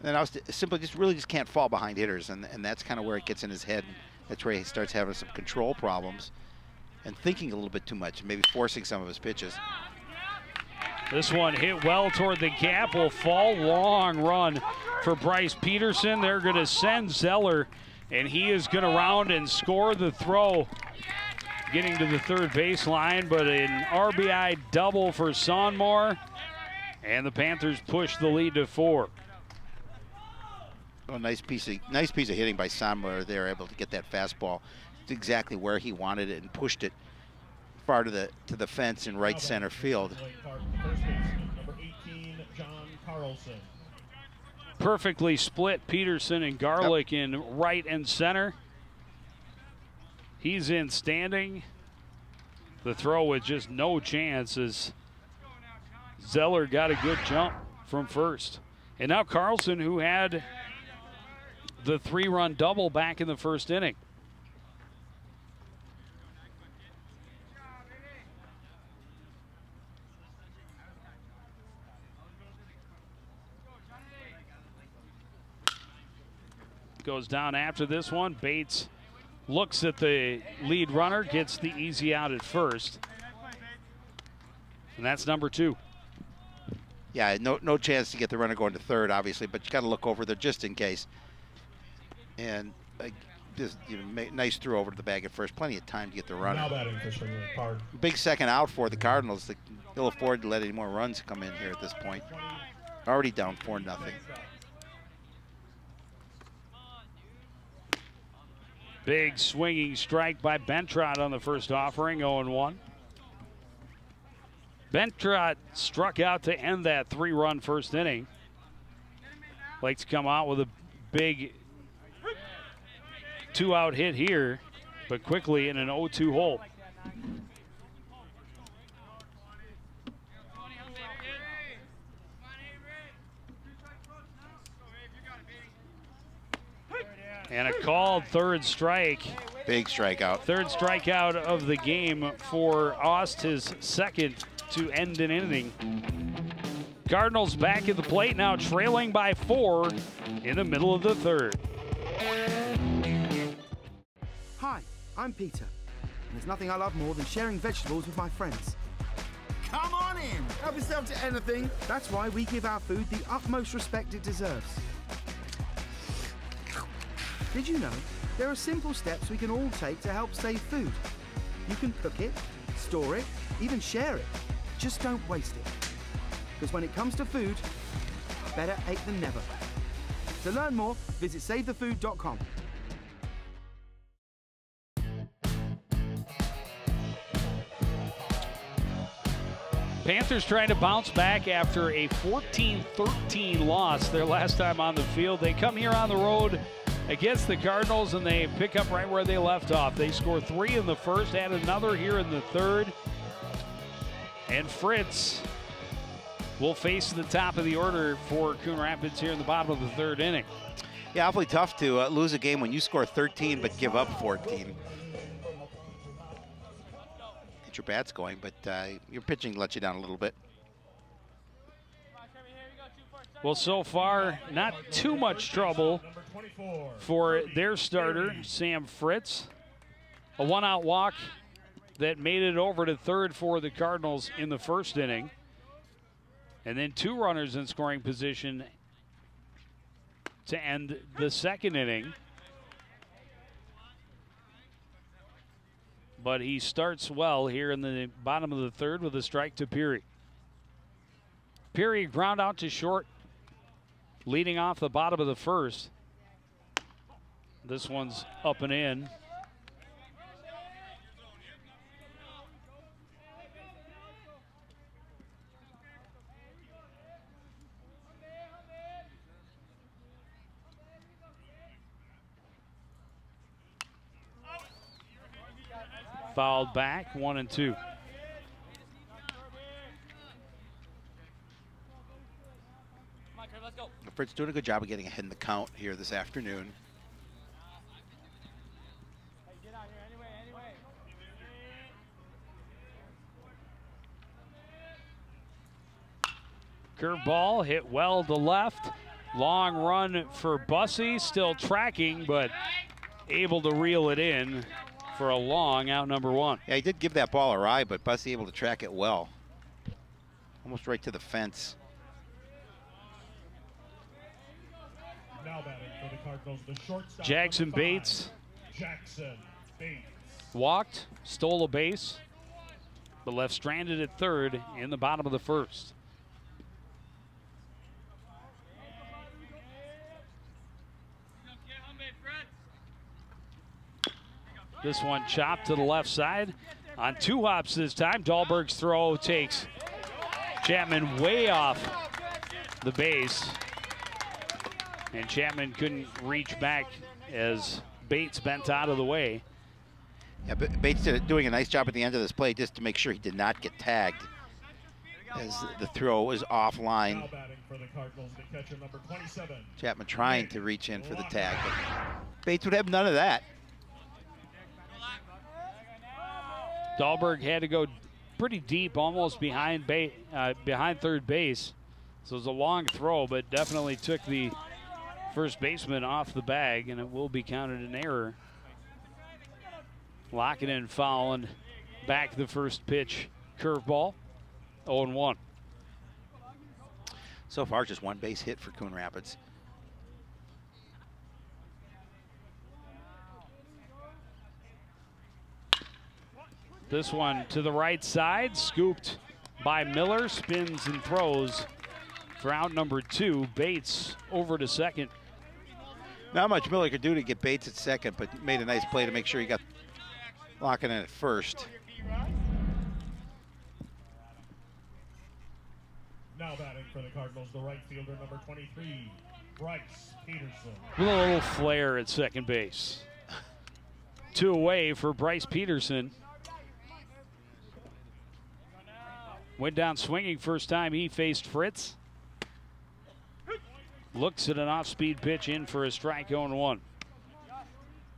And I was simply just can't fall behind hitters, and that's kind of where it gets in his head. That's where he starts having some control problems and thinking a little bit too much, and maybe forcing some of his pitches. This one hit well toward the gap, will fall. Long run for Bryce Peterson. They're going to send Zeller, and he is going to round and score the throw, getting to the third baseline, but an RBI double for Sonmore, and the Panthers push the lead to 4. Oh, nice piece of hitting by Sonmore. They're able to get that fastball to exactly where he wanted it and pushed it far to the fence in right center field. First baseman, number 18, John Carlson. Perfectly split Peterson and Garlick in right and center. He's in standing. The throw with just no chance as Zeller got a good jump from first. And now Carlson, who had the 3-run double back in the first inning. Goes down after this one. Bates looks at the lead runner, gets the easy out at first. And that's number 2. Yeah, no chance to get the runner going to third, obviously, but you got to look over there just in case. And just nice throw over to the bag at first. Plenty of time to get the runner. Now batting for Spring Lake Park. Big second out for the Cardinals. They'll afford to let any more runs come in here at this point. Already down 4-0. Big swinging strike by Bentrot on the first offering, 0-1. Bentrot struck out to end that 3-run first inning. Likes to come out with a big 2-out hit here, but quickly in an 0-2 hole. And a called third strike. Big strikeout. Third strikeout of the game for Aust, his second to end an inning. Cardinals back at the plate now, trailing by 4 in the middle of the third. Hi, I'm Peter. And there's nothing I love more than sharing vegetables with my friends. Come on in! Help yourself to anything. That's why we give our food the utmost respect it deserves. Did you know there are simple steps we can all take to help save food? You can cook it, store it, even share it. Just don't waste it. Because when it comes to food, better ate than never. To learn more, visit savethefood.com. Panthers trying to bounce back after a 14-13 loss their last time on the field. They come here on the road against the Cardinals and they pick up right where they left off. They score 3 in the first, add another here in the third. And Fritz will face the top of the order for Coon Rapids here in the bottom of the third inning. Yeah, awfully tough to lose a game when you score 13 but give up 14. Get your bats going, but your pitching lets you down a little bit. Well, so far, not too much trouble for their starter, Sam Fritz. A 1-out walk that made it over to third for the Cardinals in the first inning. And then 2 runners in scoring position to end the second inning. But he starts well here in the bottom of the third with a strike to Peary. Peary ground out to short, leading off the bottom of the first. This one's up and in. Fouled back, 1-2. Fritz doing a good job of getting ahead in the count here this afternoon. Curveball hit well to left. Long run for Bussey, still tracking, but able to reel it in for a long out number 1. Yeah, he did give that ball a ride, but Bussey able to track it well. Almost right to the fence. Now batting for the Cardinals, the shortstop, Jackson number 5, Bates. Jackson Bates. Walked, stole a base, but left stranded at third in the bottom of the first. This one chopped to the left side. On 2 hops this time, Dahlberg's throw takes Chapman way off the base. And Chapman couldn't reach back as Bates bent out of the way. Yeah, but Bates doing a nice job at the end of this play just to make sure he did not get tagged as the throw was offline. Now batting for the Cardinals, the catcher number 27. Chapman trying to reach in for the tag, but Bates would have none of that. Dahlberg had to go pretty deep, almost behind third base. So it was a long throw, but definitely took the first baseman off the bag, and it will be counted an error. Locking in foul, and back the first pitch. Curveball, 0-1. So far, just one base hit for Coon Rapids. This one to the right side, scooped by Miller, spins and throws for out number 2. Bates over to second. Not much Miller could do to get Bates at second, but made a nice play to make sure he got locking in at first. Now batting for the Cardinals, the right fielder number 23, Bryce Peterson. With a little flair at second base. 2 away for Bryce Peterson. Went down swinging first time he faced Fritz. Looks at an off-speed pitch in for a strike, 0-1.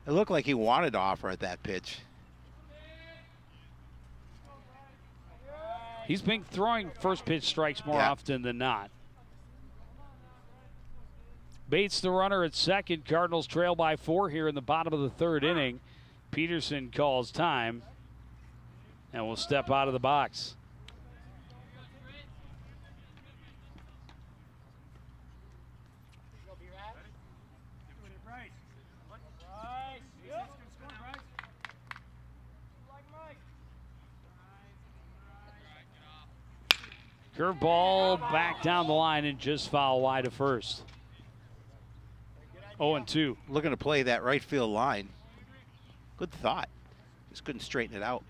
It looked like he wanted to offer at that pitch. He's been throwing first pitch strikes more often than not. Bates the runner at second. Cardinals trail by 4 here in the bottom of the 3rd inning. Peterson calls time and will step out of the box. Curveball back down the line and just foul wide of first. 0-2. Looking to play that right field line. Good thought. Just couldn't straighten it out.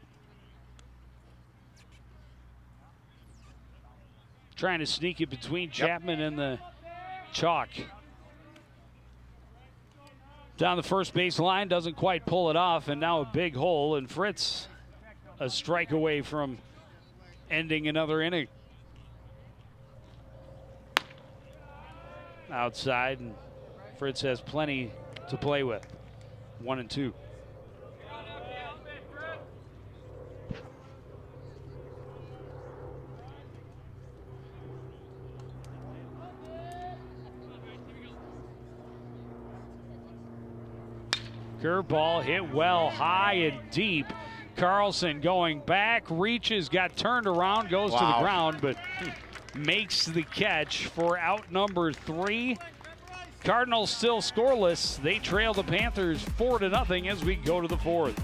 Trying to sneak it between Chapman and the chalk. Down the first base line, doesn't quite pull it off, and now a big hole, and Fritz a strike away from ending another inning. Outside, and Fritz has plenty to play with. 1-2. Curveball hit well high and deep. Carlson going back, reaches, got turned around, goes to the ground, but makes the catch for out number 3. Cardinals still scoreless. They trail the Panthers 4-0 as we go to the 4th.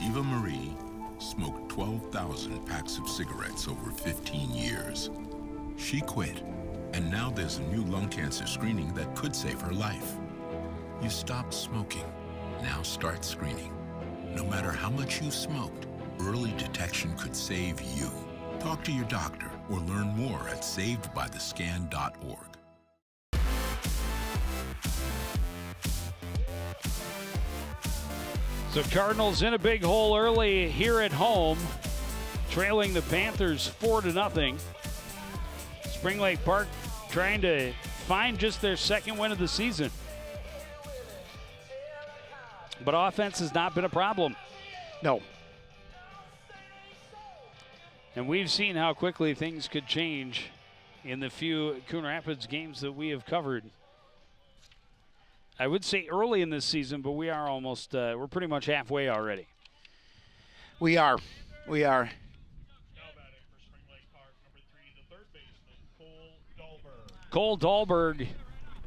Eva Marie smoked 12,000 packs of cigarettes over 15 years. She quit. And now there's a new lung cancer screening that could save her life. You stopped smoking. Now start screening. No matter how much you smoked, early detection could save you. Talk to your doctor or learn more at savedbythescan.org. So Cardinals in a big hole early here at home, trailing the Panthers 4-0. Spring Lake Park trying to find just their 2nd win of the season. But offense has not been a problem. No. And we've seen how quickly things could change in the few Coon Rapids games that we have covered. I would say early in this season, but we are almost, we're pretty much halfway already. We are. We are. Cole Dahlberg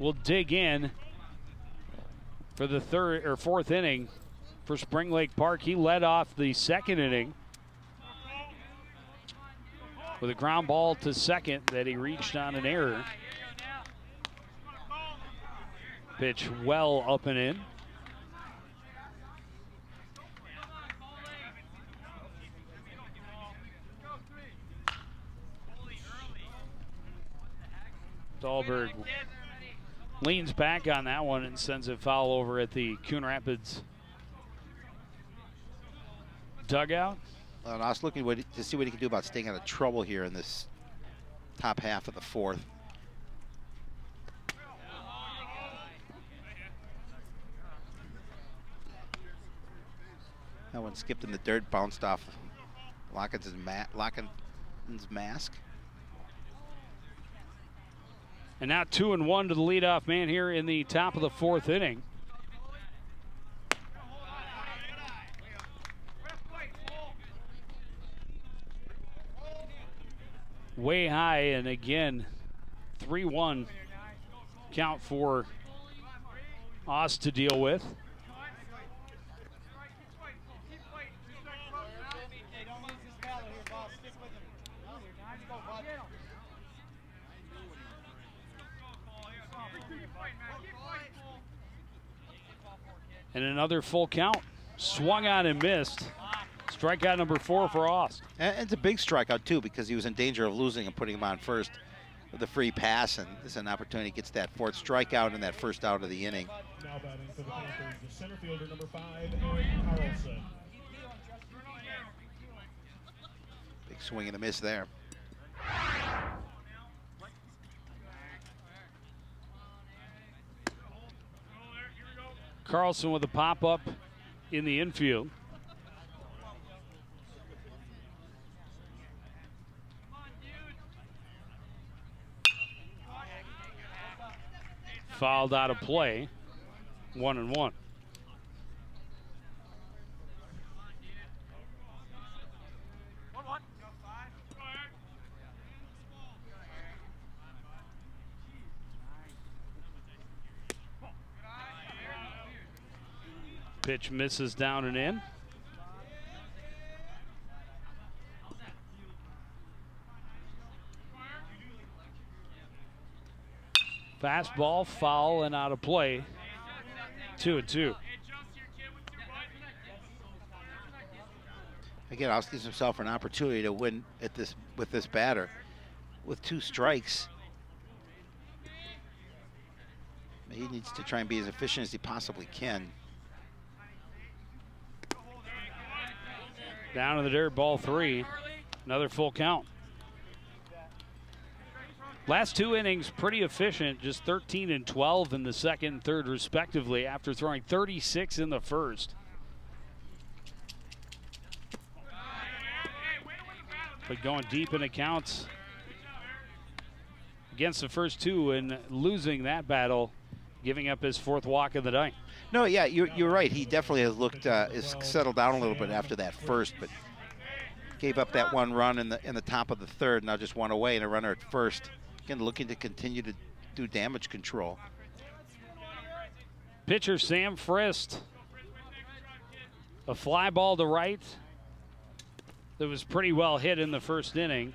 will dig in for the 4th inning for Spring Lake Park. He led off the 2nd inning with a ground ball to second that he reached on an error. Pitch well up and in. Dahlberg leans back on that one and sends it foul over at the Coon Rapids dugout. Well, and I was looking to see what he can do about staying out of trouble here in this top half of the fourth. That one skipped in the dirt, bounced off Lockins' mask. And now 2-1 to the leadoff man here in the top of the fourth inning. Way high, and again, 3-1 count for Oz to deal with. And another full count. Swung on and missed. Strikeout number 4 for Ost. And it's a big strikeout, too, because he was in danger of losing and putting him on first with a free pass. And this is an opportunity. Gets that fourth strikeout and that first out of the inning. Now batting for the Panthers, the center fielder, number 5, Eric Carlson. Big swing and a miss there. Carlson with a pop-up in the infield. Fouled out of play. 1-1. Pitch misses down and in. Fastball, foul, and out of play. 2-2. Again, Oz gives himself an opportunity to win at this with this batter. With 2 strikes, he needs to try and be as efficient as he possibly can. Down in the dirt, ball 3. Another full count. Last 2 innings, pretty efficient, just 13 and 12 in the second and third, respectively, after throwing 36 in the first. But going deep in accounts against the first 2 and losing that battle, giving up his 4th walk of the night. No, yeah, you're right. He definitely has looked, is settled down a little bit after that first, but gave up that 1 run in the top of the third. Now just 1 away and a runner at first. Again, looking to continue to do damage control. Pitcher Sam Frist. A fly ball to right that was pretty well hit in the first inning.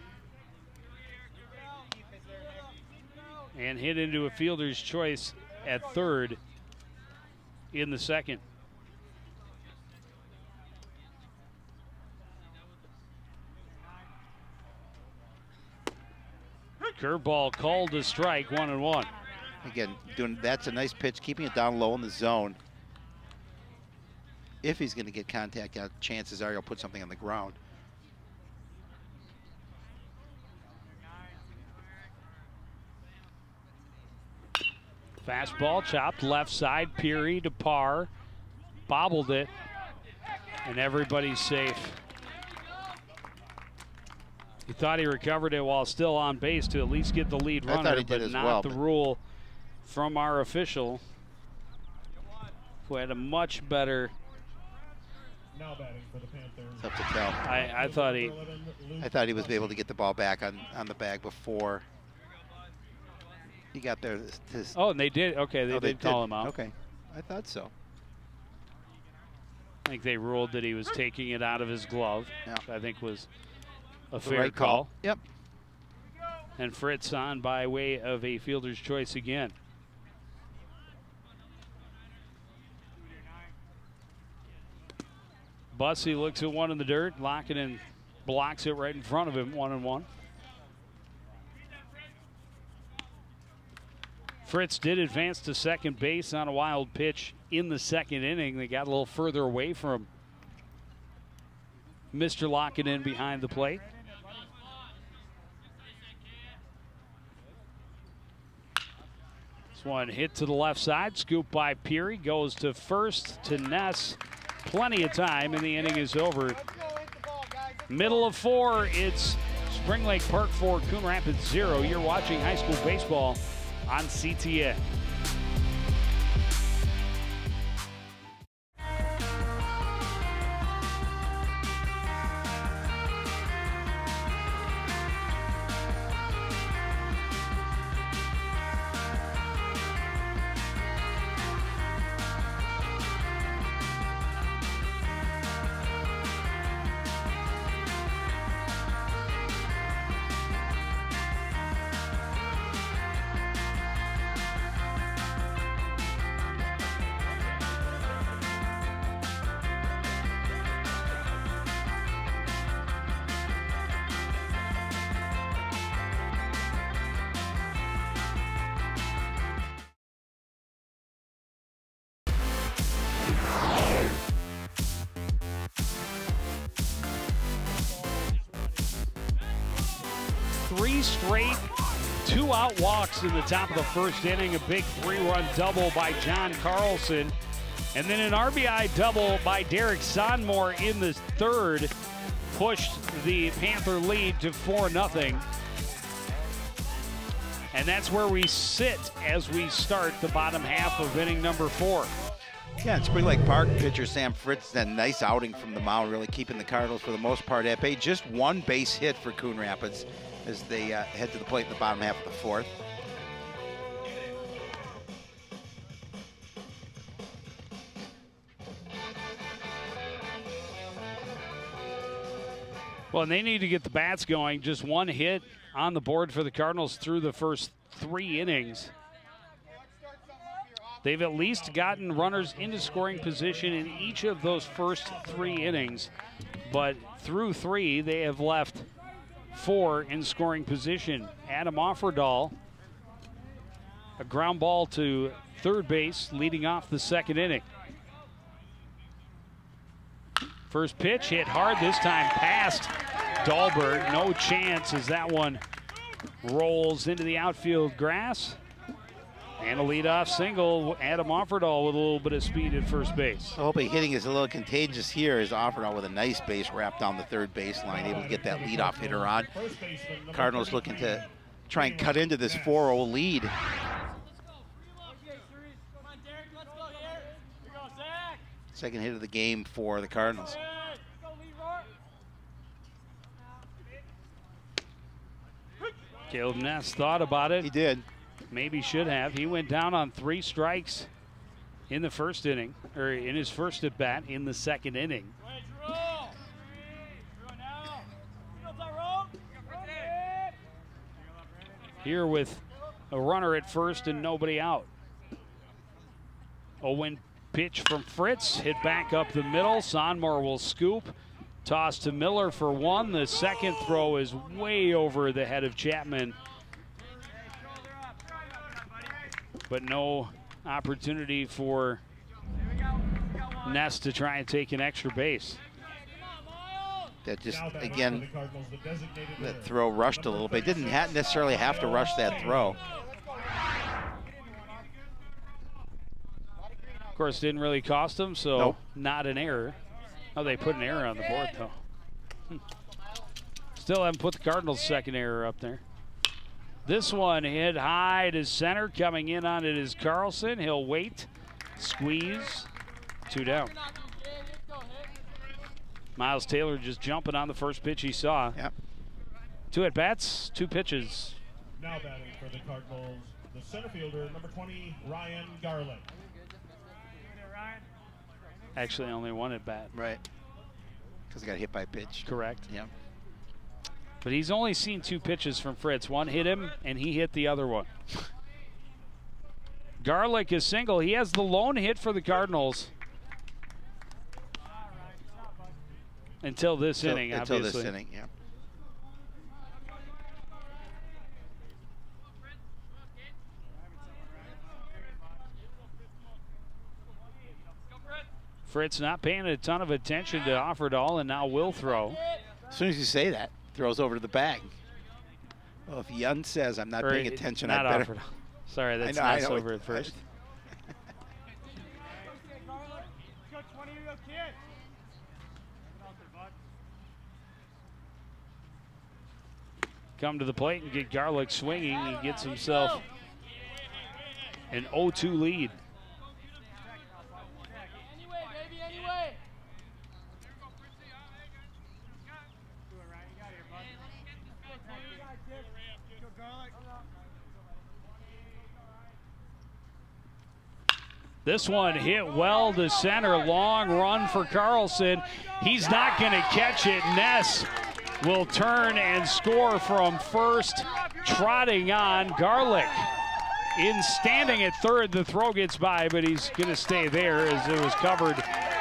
And hit into a fielder's choice at third in the second. Curveball called to strike, 1-1. Again, that's a nice pitch, keeping it down low in the zone. If he's going to get contact, chances are he'll put something on the ground. Fastball chopped left side, Peary to par, bobbled it, and everybody's safe. He thought he recovered it while still on base to at least get the lead runner, but not the rule from our official, who had a much better. Now batting for the Panthers. Tough to tell. I thought he was able to get the ball back on the bag before he got there. Oh, and they did. Okay, they did call him out. Okay, I thought so. I think they ruled that he was taking it out of his glove, which I think was a fair right call. Yep. And Fritz on by way of a fielder's choice again. Bussey looks at one in the dirt. Lockett blocks it right in front of him, 1-1. Fritz did advance to second base on a wild pitch in the second inning. They got a little further away from Mr. Lockett in behind the plate. This one hit to the left side, scooped by Peary, goes to first to Ness. Plenty of time, and the inning is over. Middle of 4, it's Spring Lake Park 4, Coon Rapids 0. You're watching high school baseball on CTN. Three straight two-out walks in the top of the first inning. A big 3-run double by John Carlson. And then an RBI double by Derek Sonmore in the third pushed the Panther lead to 4-0. And that's where we sit as we start the bottom half of inning number 4. Yeah, in Spring Lake Park, pitcher Sam Fritz had a nice outing from the mound, really keeping the Cardinals for the most part at bay. Just one base hit for Coon Rapids as they head to the plate in the bottom half of the 4th. Well, and they need to get the bats going. Just one hit on the board for the Cardinals through the first 3 innings. They've at least gotten runners into scoring position in each of those first 3 innings. But through 3, they have left 4 in scoring position. Adam Offerdahl, a ground ball to third base, leading off the second inning. First pitch hit hard, this time past Dahlberg. No chance as that one rolls into the outfield grass. And a leadoff single, Adam Offerdahl with a little bit of speed at first base. I hope hitting is a little contagious here as Offerdahl with a nice base wrap down the third baseline, able to get that leadoff hitter on. Cardinals looking to try and cut into this 4-0 lead. Second hit of the game for the Cardinals. Caleb Ness thought about it. He did. Maybe should have. He went down on 3 strikes in the first inning, or in his first at bat in the second inning. Here with a runner at first and nobody out. 0-1 pitch from Fritz, hit back up the middle. Sonmore will scoop. Toss to Miller for 1. The second throw is way over the head of Chapman. But no opportunity for Ness to try and take an extra base. That just, again, that throw rushed a little bit. Didn't necessarily have to rush that throw. Of course, didn't really cost him, so nope. Not an error. Oh, they put an error on the board, though. Still haven't put the Cardinals' second error up there. This one hit high to center. Coming in on it is Carlson. He'll wait, squeeze, 2 down. Miles Taylor just jumping on the first pitch he saw. Yep. 2 at-bats, 2 pitches. Now batting for the Cardinals, the center fielder, number 20, Ryan Garland. Actually, only 1 at-bat. Right. Because he got hit by a pitch. Correct. Yep. But he's only seen 2 pitches from Fritz. One hit him, and he hit the other one. Garlick is single. He has the lone hit for the Cardinals. Until this inning, until obviously. this inning, yeah. Fritz not paying a ton of attention to Offerdahl, and now will throw. As soon as you say that, throws over to the bag. Well, if Yun says I'm not paying attention, not I better. Offerdahl. Sorry, that's I nice know, over at first. Come to the plate and get Garlick swinging. He gets himself an 0-2 lead. This one hit well to center. Long run for Carlson. He's not going to catch it. Ness will turn and score from first, trotting on Garlick. In standing at third, the throw gets by, but he's going to stay there as it was covered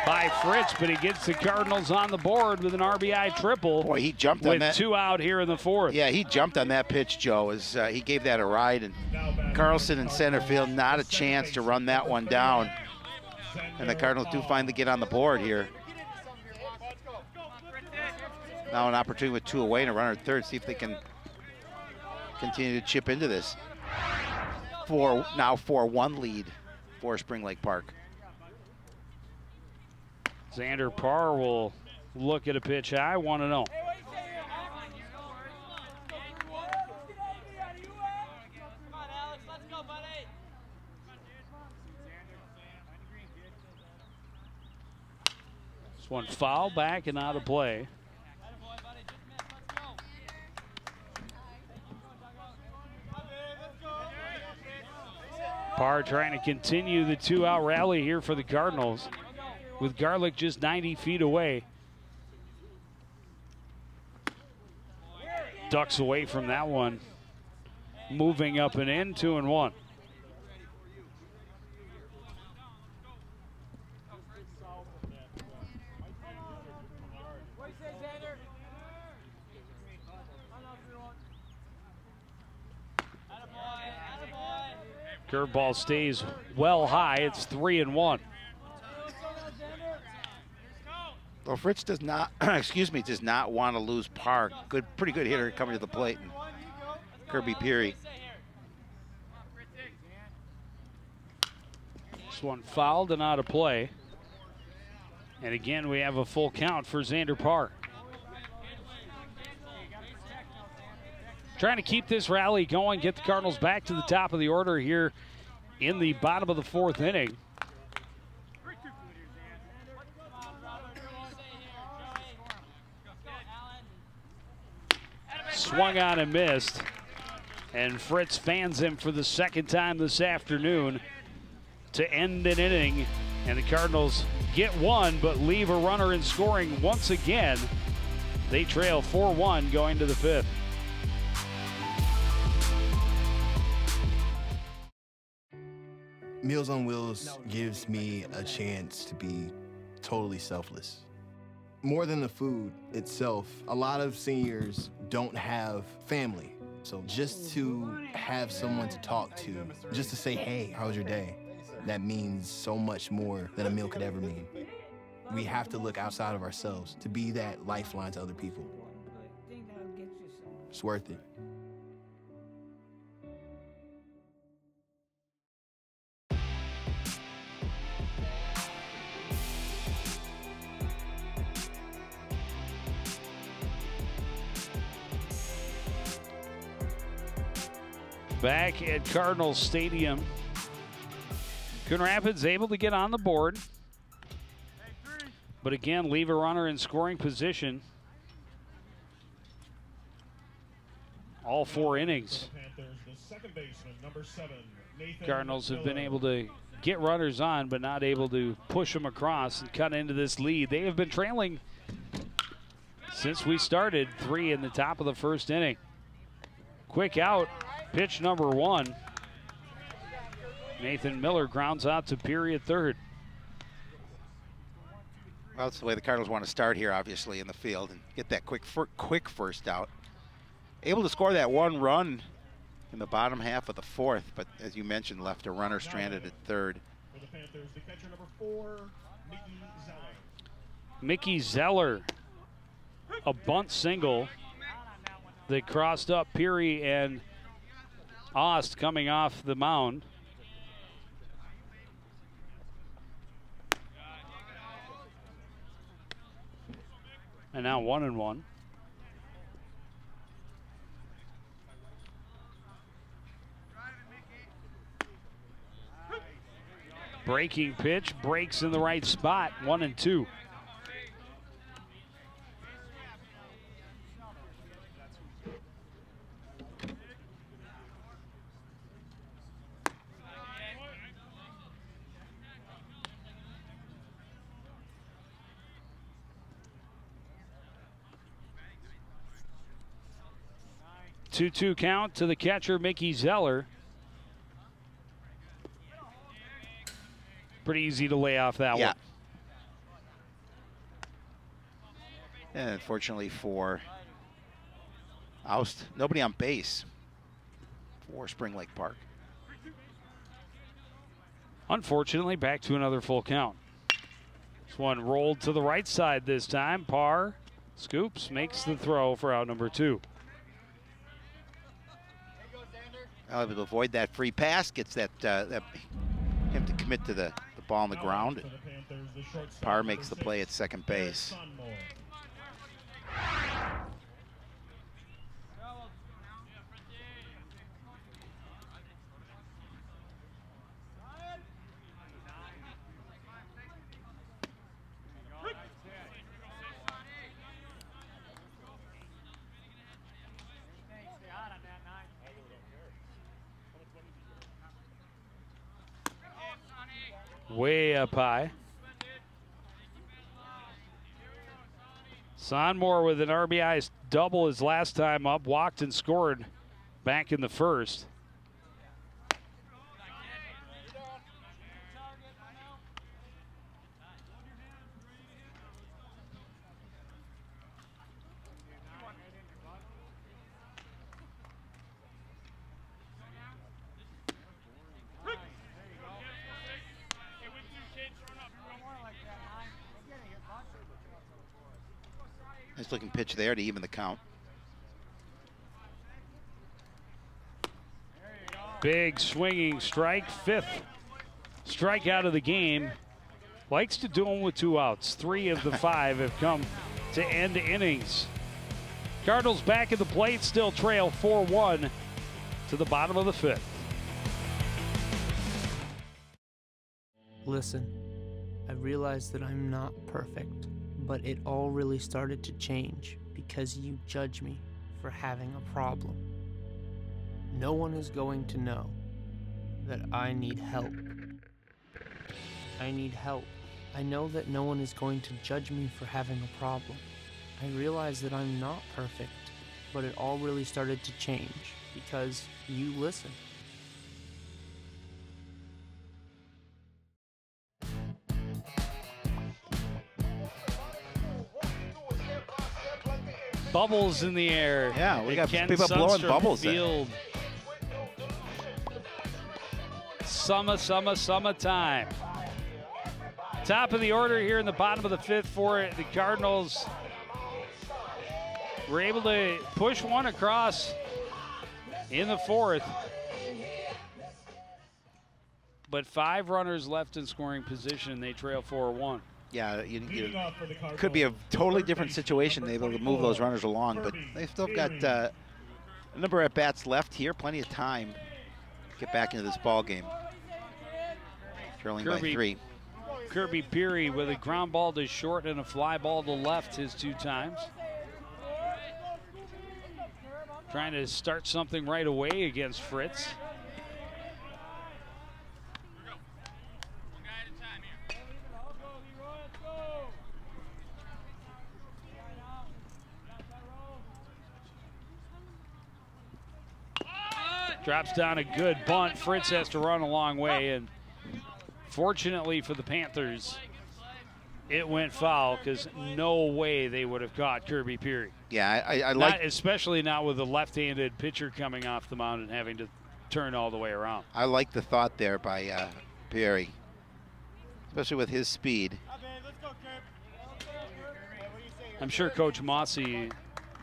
by Fritz, but he gets the Cardinals on the board with an RBI triple. Boy, he jumped on that. With 2 out here in the 4th. Yeah, he jumped on that pitch, Joe. As he gave that a ride, and Carlson in center field, not a chance to run that one down. And the Cardinals do finally get on the board here. Now an opportunity with 2 away and a runner at third. See if they can continue to chip into this. Now 4-1 lead for Spring Lake Park. Xander Parr will look at a pitch high, 1-0. This one foul back and out of play. Parr trying to continue the 2-out rally here for the Cardinals, with Garlick just 90 feet away. Ducks away from that one. Moving up and in, 2-1. Curveball stays well high. It's 3-1. Well, Fritz does not, does not want to lose Park. Pretty good hitter coming to the plate. And Kirby Peary. This one fouled and out of play. And again, we have a full count for Xander Parr. Trying to keep this rally going, get the Cardinals back to the top of the order here in the bottom of the 4th inning. Swung on and missed. And Fritz fans him for the 2nd time this afternoon to end an inning. And the Cardinals get 1, but leave a runner in scoring once again. They trail 4-1 going to the 5th. Meals on Wheels gives me a chance to be totally selfless. More than the food itself, a lot of seniors don't have family. So just to have someone to talk to, just to say, hey, how was your day? That means so much more than a meal could ever mean. We have to look outside of ourselves to be that lifeline to other people. It's worth it. Back at Cardinals Stadium, Coon Rapids able to get on the board, but again, leave a runner in scoring position. All 4 innings. Cardinals have been able to get runners on, but not able to push them across and cut into this lead. They have been trailing since we started, 3 in the top of the 1st inning. Quick out. Pitch number 1. Nathan Miller grounds out to Peary at third. Well, that's the way the Cardinals want to start here, obviously, in the field and get that quick first out. Able to score that one run in the bottom half of the fourth, but as you mentioned, left a runner stranded at third. For the Panthers, the catcher number 4, Mickey Zeller. Mickey Zeller, a bunt single that crossed up Peary and Ost coming off the mound. And now 1-1. Breaking pitch, breaks in the right spot, 1-2. Two count to the catcher, Mickey Zeller. Pretty easy to lay off that one. And unfortunately for Oust, nobody on base for Spring Lake Park. Unfortunately, back to another full count. This one rolled to the right side this time. Parr scoops, makes the throw for out number 2. Able to avoid that free pass, gets that him to commit to the ball on the ground. Parr makes the play at second base. Way up high. Sonmore with an RBI double his last time up, walked and scored back in the first. Nice looking pitch there to even the count. Big swinging strike, 5th strikeout of the game. Likes to do them with 2 outs. 3 of the 5 have come to end innings. Cardinals back at the plate, still trail 4-1 to the bottom of the 5th. Listen, I realize that I'm not perfect, but it all really started to change because you judge me for having a problem. No one is going to know that I need help. I need help. I know that no one is going to judge me for having a problem. I realize that I'm not perfect, but it all really started to change because you listen. Bubbles in the air. Yeah, we got Ken people blowing Sundstrom bubbles there. Field. Summertime. Top of the order here in the bottom of the 5th for the Cardinals. We're able to push one across in the 4th. But 5 runners left in scoring position. They trail 4-1. Yeah, could be a totally different situation, able to move those runners along, but they've still got a number of at-bats left here, plenty of time to get back into this ball game. Trailing by 3. Kirby Peary with a ground ball to short and a fly ball to left his 2 times. Trying to start something right away against Fritz. Drops down a good bunt. Fritz has to run a long way, and fortunately for the Panthers, it went foul because no way they would have caught Kirby Peary. Yeah, I like, especially not with a left-handed pitcher coming off the mound and having to turn all the way around. I like the thought there by Peary, especially with his speed. I'm sure Coach Mossy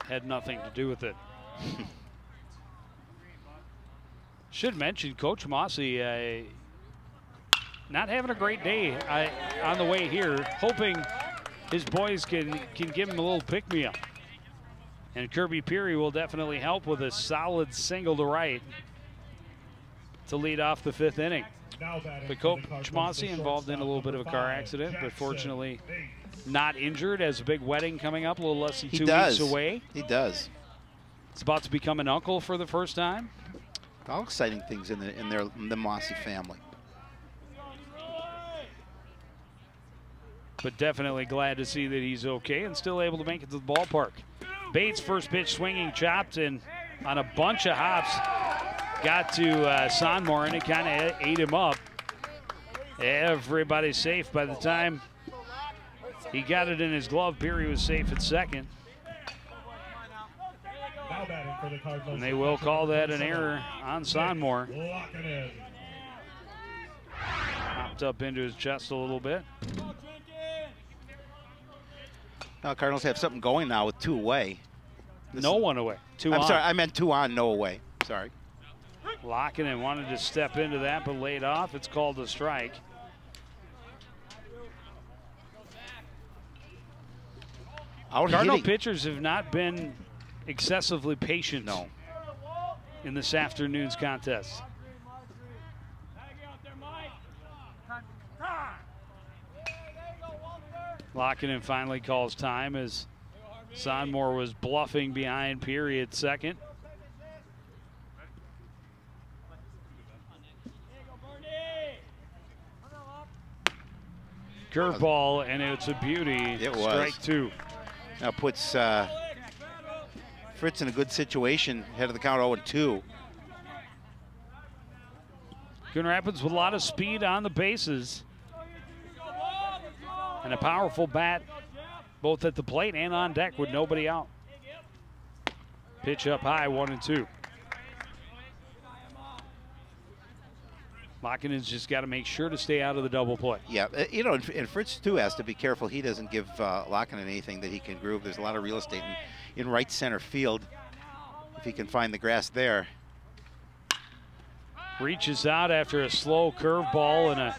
had nothing to do with it. Should mention Coach Mossy not having a great day on the way here, hoping his boys can give him a little pick-me-up. And Kirby Peary will definitely help with a solid single to right to lead off the 5th inning. But Coach Mossy involved in a little bit of a car accident, but fortunately not injured, as a big wedding coming up a little less than 2 weeks away. He does. He's about to become an uncle for the first time. All exciting things in the Mossy family. But definitely glad to see that he's okay and still able to make it to the ballpark. Bates, first pitch swinging, chopped, and on a bunch of hops, got to Sonmore, and it kind of ate him up. Everybody's safe by the time he got it in his glove. Peary was safe at second. And they will call that an error on Sonmore. Hopped up into his chest a little bit. Now Cardinals have something going now with 2 away. No one away. 2 on. I'm sorry, I meant 2 on, no away. Sorry. Lockinen wanted to step into that, but laid off. It's called a strike. Cardinal pitchers have not been excessively patient in this afternoon's contest. Lockinen finally calls time as Sonmore was bluffing behind Peary at second. Curveball, and it's a beauty. It was. Strike 2. Now puts Fritz in a good situation, head of the count 0-2. Coon Rapids with a lot of speed on the bases. And a powerful bat both at the plate and on deck with nobody out. Pitch up high, 1-2. Lockinen's just got to make sure to stay out of the double play. Yeah, you know, and Fritz too has to be careful he doesn't give Lockinen anything that he can groove. There's a lot of real estate in right center field if he can find the grass there. Reaches out after a slow curveball and a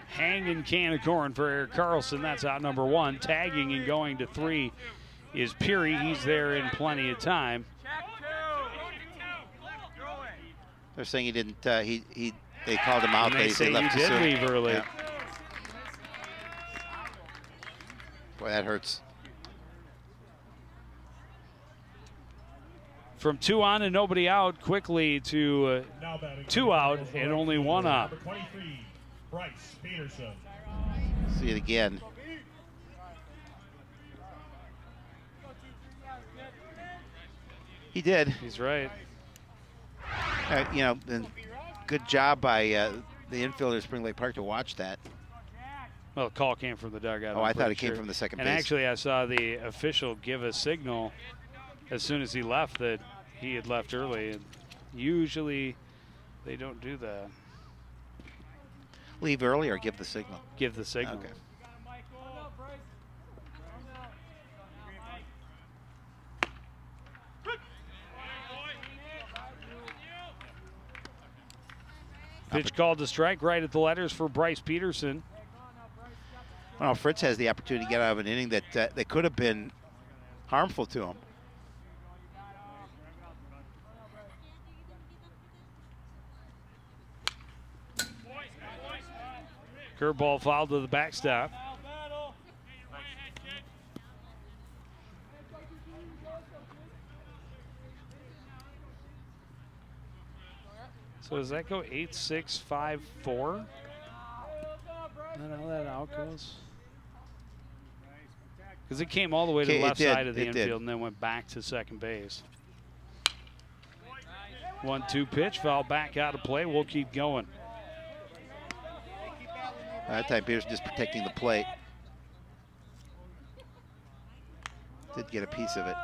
hanging can of corn for Eric Carlson. That's out number 1. Tagging and going to 3 is Peary. He's there in plenty of time. They're saying he didn't. They called him out. They say left he did leave early. Yeah. Boy, that hurts. From 2 on and nobody out, quickly to 2 out and only 1 out. Bryce Peterson. See it again. He did. He's right. You know, good job by the infielder at Spring Lake Park to watch that. Well, the call came from the dugout. Oh, I thought it came from the second base. And actually, I saw the official give a signal as soon as he left that he had left early. And usually, they don't do that. Leave early or give the signal? Give the signal. Okay. Pitch called to strike right at the letters for Bryce Peterson. Well, Fritz has the opportunity to get out of an inning that that could have been harmful to him. Curveball fouled to the backstop. So does that go 8-6-5-4? I don't know how that out goes. Because it came all the way to the left side of the infield and then went back to second base. 1-2 pitch, foul back out of play. We'll keep going. That time Peterson just protecting the plate. did get a piece of it.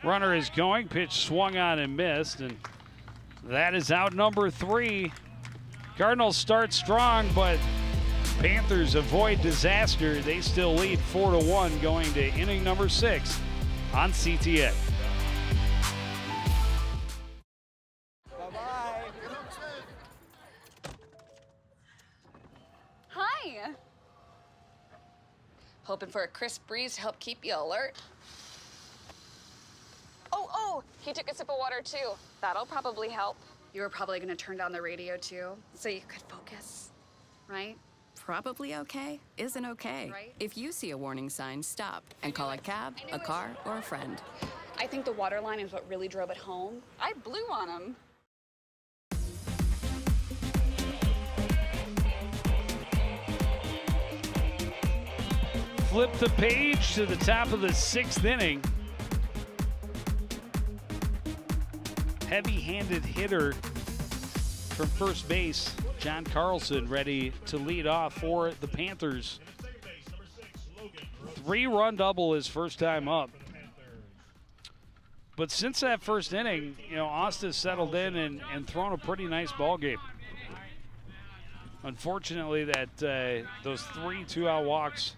Runner is going, pitch swung on and missed, and that is out number 3. Cardinals start strong, but Panthers avoid disaster. They still lead 4-1 going to inning number 6 on CTN. Hi. Hoping for a crisp breeze to help keep you alert. Oh, he took a sip of water too. That'll probably help. You were probably gonna turn down the radio too, so you could focus, right? Probably okay isn't okay. Right? If you see a warning sign, stop and call a cab, a car, or a friend. I think the water line is what really drove it home. I blew on him. Flip the page to the top of the 6th inning. Heavy-handed hitter from first base, John Carlson, ready to lead off for the Panthers. 3-run double his first time up. But since that first inning, you know, Austin's settled in and thrown a pretty nice ball game. Unfortunately, that those 3 2-out walks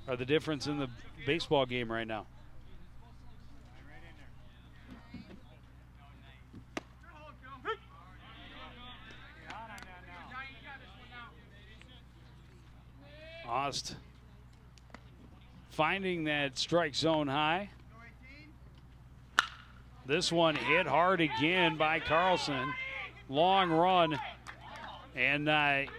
are the difference in the baseball game right now. Ost finding that strike zone high. This one hit hard again by Carlson. Long run and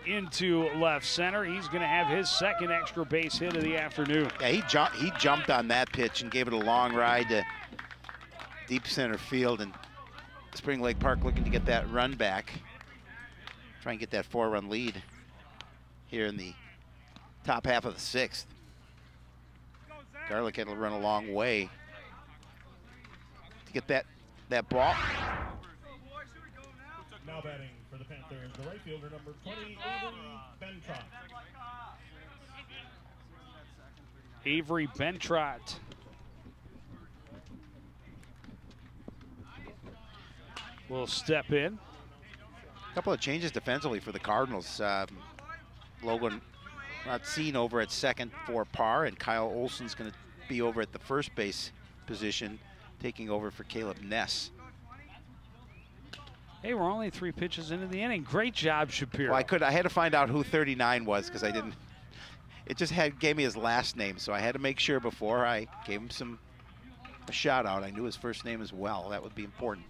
into left center. He's going to have his second extra base hit of the afternoon. Yeah, he jumped on that pitch and gave it a long ride to deep center field, and Spring Lake Park looking to get that run back. Try and get that 4-run lead here in the top half of the 6th. Garlick had to run a long way to get that ball. Now batting for the Panthers, the right fielder, number 20, Avery Bentrot. Avery Bentrot. Will step in. A couple of changes defensively for the Cardinals. Logan Ratzin over at second for Parr, and Kyle Olson's going to be over at the first base position, taking over for Caleb Ness. Hey, we're only 3 pitches into the inning. Great job, Shapiro. Well, I had to find out who 39 was because I didn't. It just gave me his last name, so I had to make sure before I gave him a shout out. I knew his first name as well. That would be important.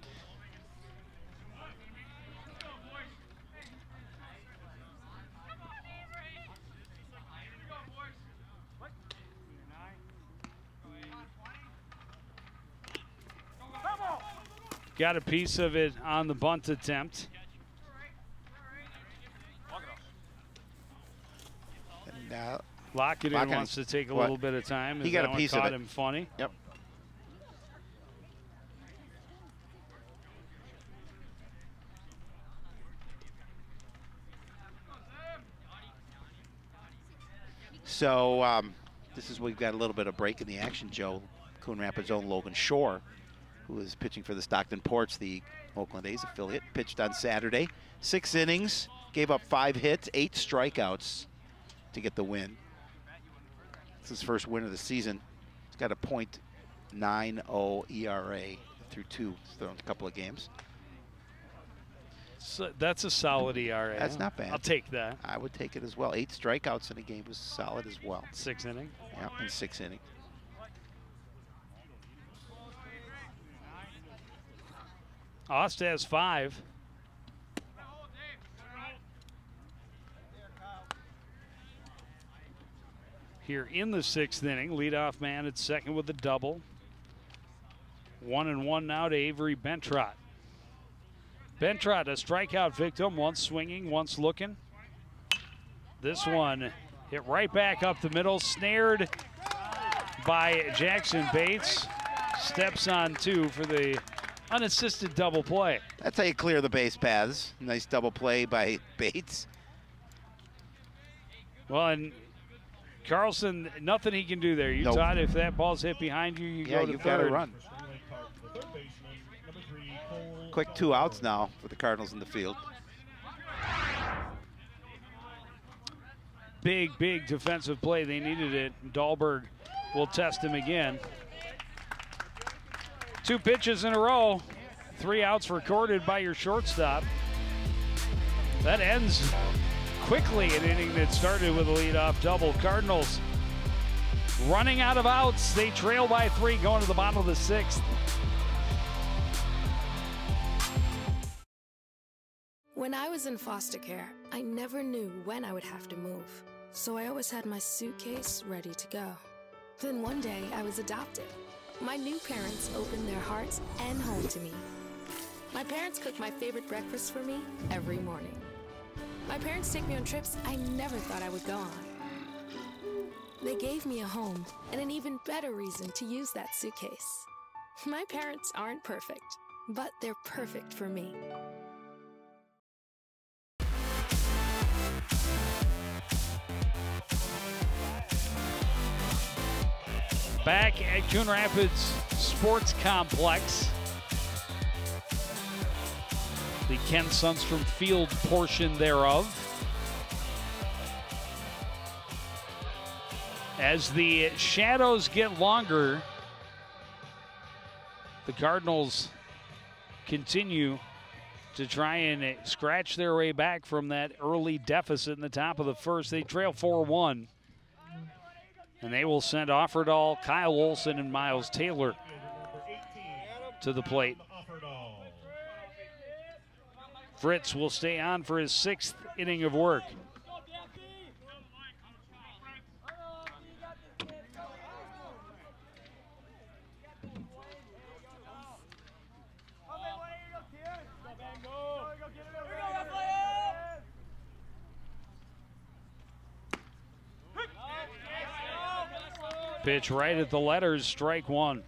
Got a piece of it on the bunt attempt. And, Lockett wants to take a little bit of time. He got a piece of it. Caught him funny. Yep. So this is we've got a little bit of break in the action, Joe. Coon Rapids' own Logan Shore, who is pitching for the Stockton Ports, the Oakland A's affiliate, pitched on Saturday. 6 innings, gave up 5 hits, 8 strikeouts to get the win. It's his first win of the season. He's got a .90 ERA through 2, thrown a couple of games. So that's a solid ERA. That's not bad. I'll take that. I would take it as well. 8 strikeouts in a game was solid as well. 6 inning. Yeah, in 6 innings. Ost has 5. Here in the 6th inning, leadoff man at second with a double. 1-1 now to Avery Bentrot. Bentrot, a strikeout victim, once swinging, once looking. This one hit right back up the middle, snared by Jackson Bates. Steps on 2 for the Unassisted double play. That's how you clear the base paths. Nice double play by Bates. Well, and Carlson, nothing he can do there. You Nope. Todd, if that ball's hit behind you, you go to you've third. got to run. Quick 2 outs now for the Cardinals in the field. Big defensive play. They needed it. Dahlberg will test him again. 2 pitches in a row. 3 outs recorded by your shortstop. That ends quickly an inning that started with a leadoff double. Cardinals running out of outs. They trail by 3 going to the bottom of the 6th. When I was in foster care, I never knew when I would have to move. So I always had my suitcase ready to go. Then one day I was adopted. My new parents opened their hearts and home to me. My parents cook my favorite breakfast for me every morning. My parents take me on trips I never thought I would go on. They gave me a home and an even better reason to use that suitcase. My parents aren't perfect, but they're perfect for me. Back at Coon Rapids Sports Complex. The Ken Sundstrom Field portion thereof. As the shadows get longer, the Cardinals continue to try and scratch their way back from that early deficit in the top of the first. They trail 4-1. And they will send Offerdahl, Kyle Olson, and Miles Taylor to the plate. Fritz will stay on for his 6th inning of work. Pitch right at the letters, strike 1.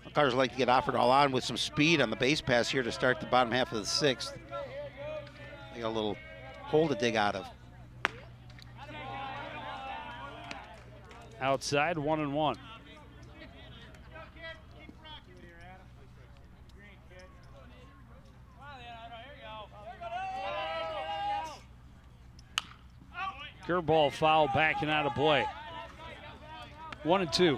The Cardinals like to get Offerdahl on with some speed on the base pass here to start the bottom half of the 6th. They got a little hole to dig out of. Outside, 1-1. Curveball foul, backing out of play. 1-2.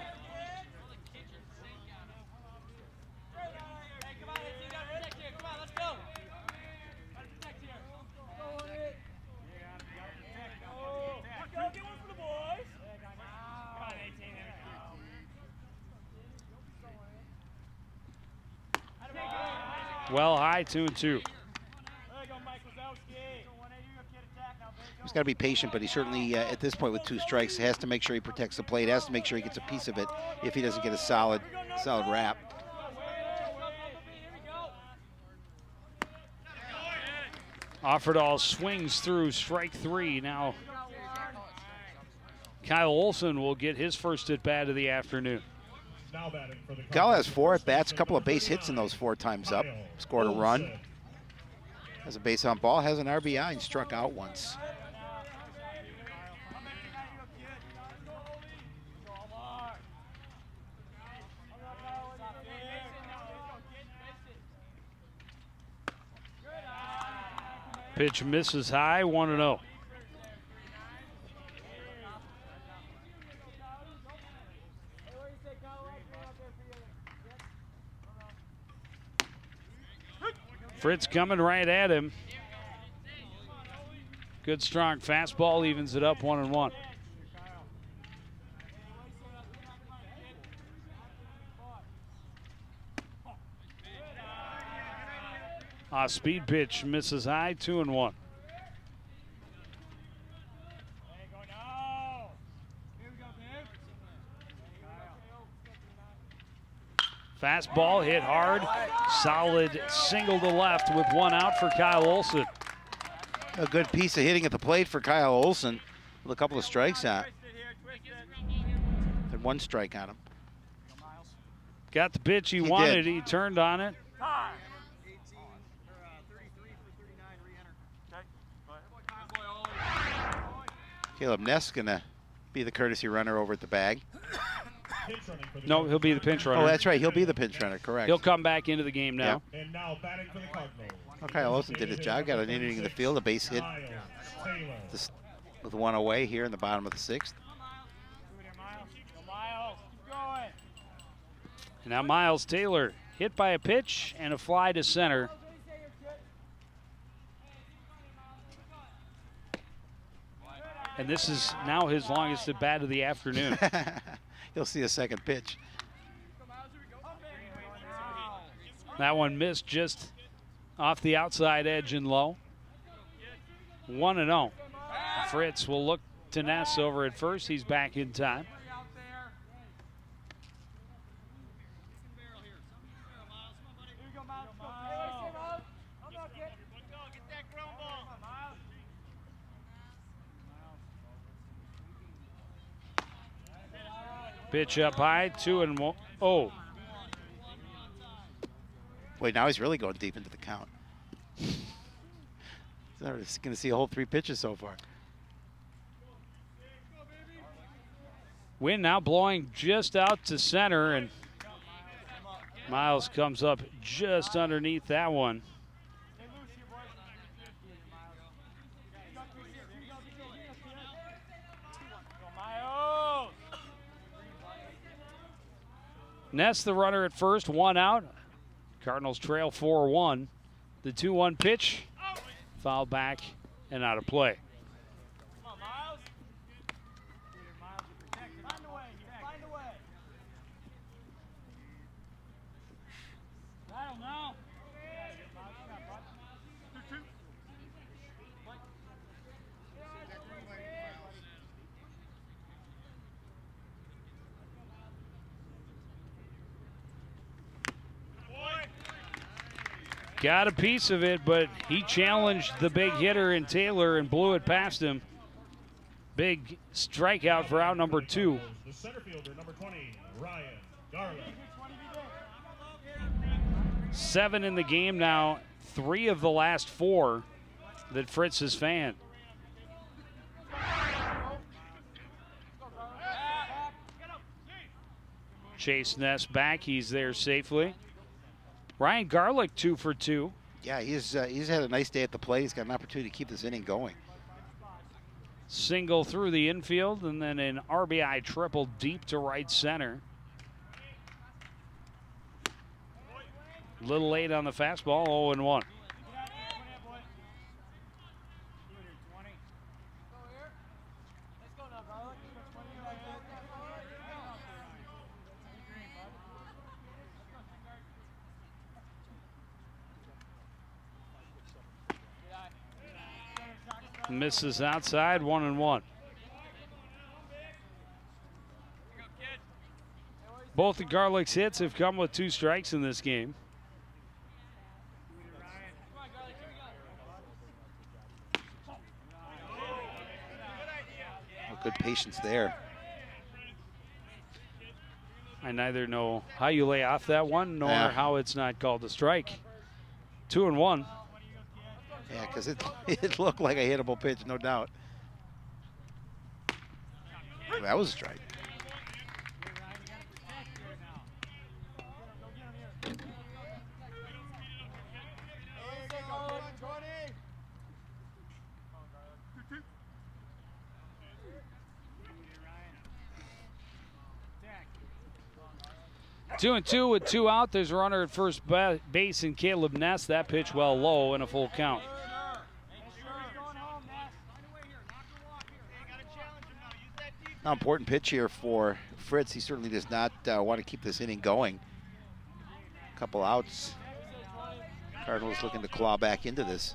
Well high, 2-2. He's got to be patient, but he certainly, at this point with 2 strikes, has to make sure he protects the plate, has to make sure he gets a piece of it if he doesn't get a solid wrap. Offerdahl swings through strike 3. Now Kyle Olson will get his first at bat of the afternoon. Kyle has 4 at bats, a couple of base hits in those 4 times up. Scored a run. Has a base on ball, has an RBI, and struck out once. Pitch misses high, 1-0. Fritz coming right at him. Good strong fastball, evens it up 1-1. Speed pitch misses high, 2-1. Fastball hit hard, solid single to left with 1 out for Kyle Olson. A good piece of hitting at the plate for Kyle Olson with a couple of strikes on. And 1 strike on him. Got the pitch he wanted. He turned on it. Caleb Ness going to be the courtesy runner over at the bag. No, he'll be the pinch runner. Oh, that's right. He'll be the pinch runner, correct. He'll come back into the game now. Yep. And now batting for the Cardinals. Well, Kyle Olsen did his job. Got an inning in the field, a base hit with one away here in the bottom of the 6th. And now Miles Taylor hit by a pitch and a fly to center. And this is now his longest at bat of the afternoon. He'll see a second pitch. That one missed just off the outside edge and low. 1-0. Fritz will look to Ness over at first. He's back in time. Pitch up high, 2-0. Wait, now he's really going deep into the count. So he's going to see a whole 3 pitches so far. Wind now blowing just out to center, and Miles comes up just underneath that one. Ness the runner at first, 1 out. Cardinals trail 4-1. The 2-1 pitch, foul back and out of play. Got a piece of it, but he challenged the big hitter in Taylor and blew it past him. Big strikeout for out number 2. The center fielder, number 20, Ryan Garland. 7 in the game now, 3 of the last 4 that Fritz has fanned. Chase Ness back, he's there safely. Ryan Garlick 2 for 2. Yeah, he's had a nice day at the plate. He's got an opportunity to keep this inning going. Single through the infield, and then an RBI triple deep to right center. Little late on the fastball, 0-1. Misses outside, 1-1. Both of Garlick's hits have come with 2 strikes in this game. Well, good patience there. I neither know how you lay off that one nor how it's not called a strike. 2-1. Yeah, because it looked like a hittable pitch, no doubt. That was a strike. Two and 2 with 2 out. There's a runner at first base in Caleb Ness. That pitch well low and a full count. Now, important pitch here for Fritz. He certainly does not want to keep this inning going. A couple outs. Cardinals looking to claw back into this.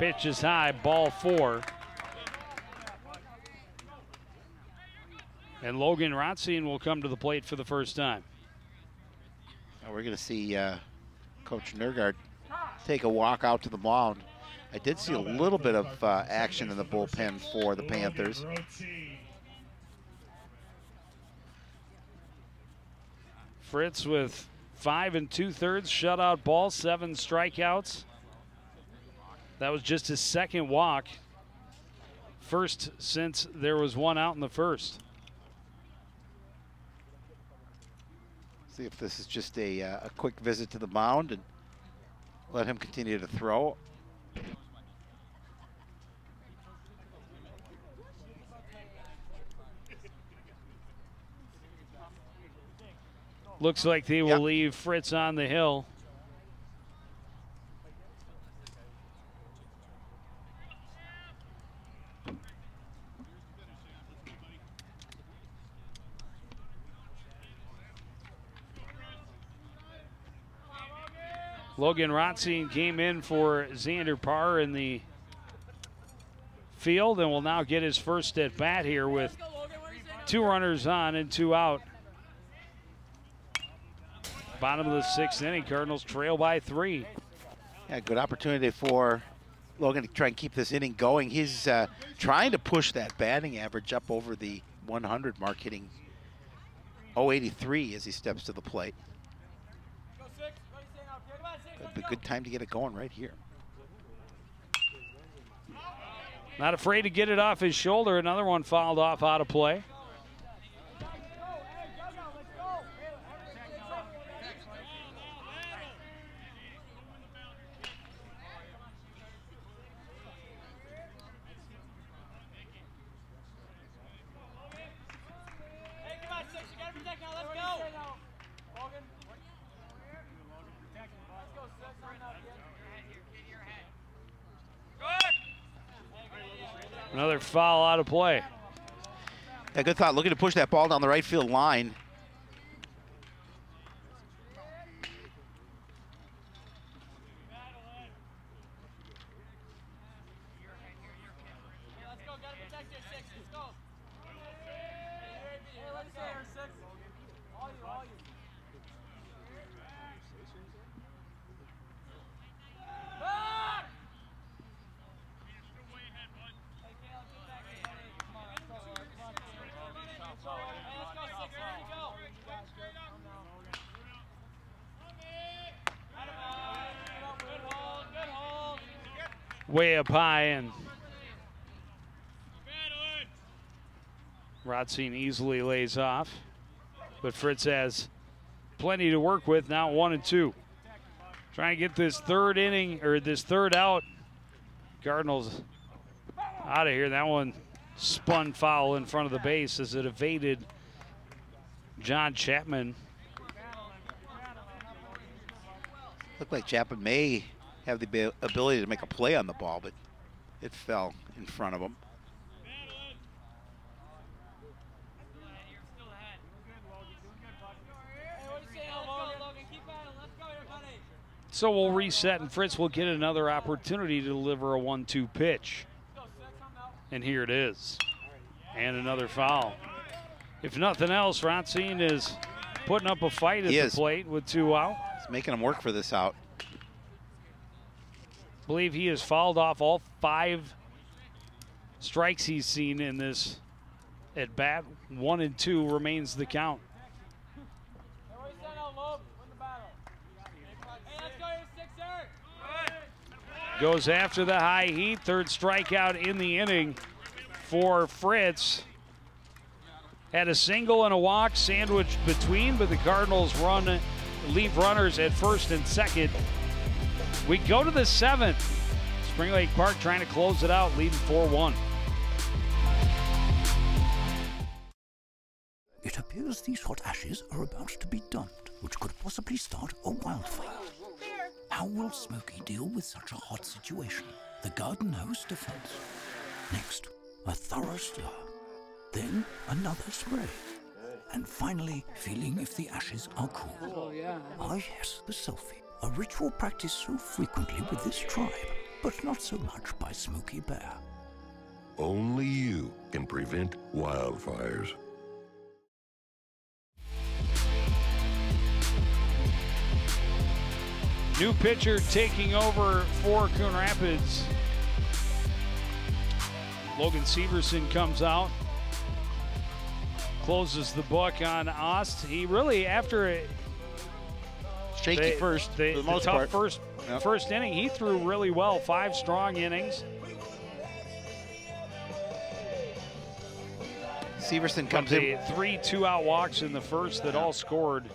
Pitch is high, ball 4. And Logan Rothstein will come to the plate for the first time. Now we're going to see Coach Nergard take a walk out to the mound. I did see a little bit of action in the bullpen for the Panthers. Fritz with 5 2/3 shutout ball, 7 strikeouts. That was just his second walk. First since there was one out in the first. See if this is just a quick visit to the mound and let him continue to throw. Looks like they will leave Fritz on the hill. Logan Rotzine came in for Xander Parr in the field and will now get his first at bat here with 2 runners on and 2 out. Bottom of the 6th inning, Cardinals trail by 3. Yeah, good opportunity for Logan to try and keep this inning going. He's trying to push that batting average up over the 100 mark, hitting .083 as he steps to the plate. It'd be a good time to get it going right here. Not afraid to get it off his shoulder. Another one fouled off out of play. Another foul out of play. Yeah, good thought. Looking to push that ball down the right field line. Way up high, and Rotzine easily lays off, but Fritz has plenty to work with now. 1 and 2, trying to get this third inning or this third out. Cardinals out of here. That one spun foul in front of the base as it evaded John Chapman. Looked like Chapman may have the ability to make a play on the ball, but it fell in front of him. So we'll reset, and Fritz will get another opportunity to deliver a 1-2 pitch. And here it is. And another foul. If nothing else, Rotzine is putting up a fight at the plate with 2 out. He's making him work for this out. Believe he has fouled off all 5 strikes he's seen in this at bat. 1 and 2 remains the count. Goes after the high heat. 3rd strikeout in the inning for Fritz. Had a single and a walk sandwiched between, but the Cardinals leave runners at 1st and 2nd. We go to the 7th. Spring Lake Park trying to close it out, leading 4-1. It appears these hot ashes are about to be dumped, which could possibly start a wildfire. How will Smokey deal with such a hot situation? The garden hose defense. Next, a thorough stir. Then another spray. And finally, feeling if the ashes are cool. Oh, yeah. Ah, yes, the selfie. A ritual practiced so frequently with this tribe, but not so much by Smokey Bear. Only you can prevent wildfires. New pitcher taking over for Coon Rapids. Logan Severson comes out, closes the book on Ost. He really, after a shaky first, for the most tough part. first inning, he threw really well. 5 strong innings. Severson comes in. 3 2-out walks in the first that all scored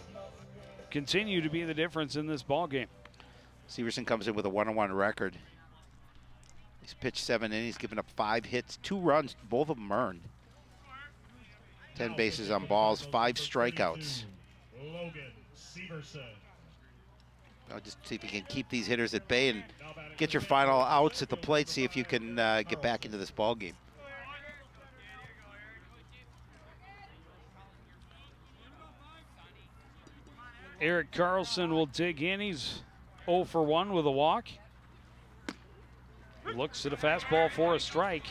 continue to be the difference in this ball game. Severson comes in with a 1-1 record. He's pitched 7 innings, given up 5 hits, 2 runs, both of them earned. 10 bases on balls, 5 strikeouts. Logan Severson. I'll just see if you can keep these hitters at bay and get your final outs at the plate. See if you can get back into this ball game. Eric Carlson will dig in. He's 0 for 1 with a walk. Looks at a fastball for a strike.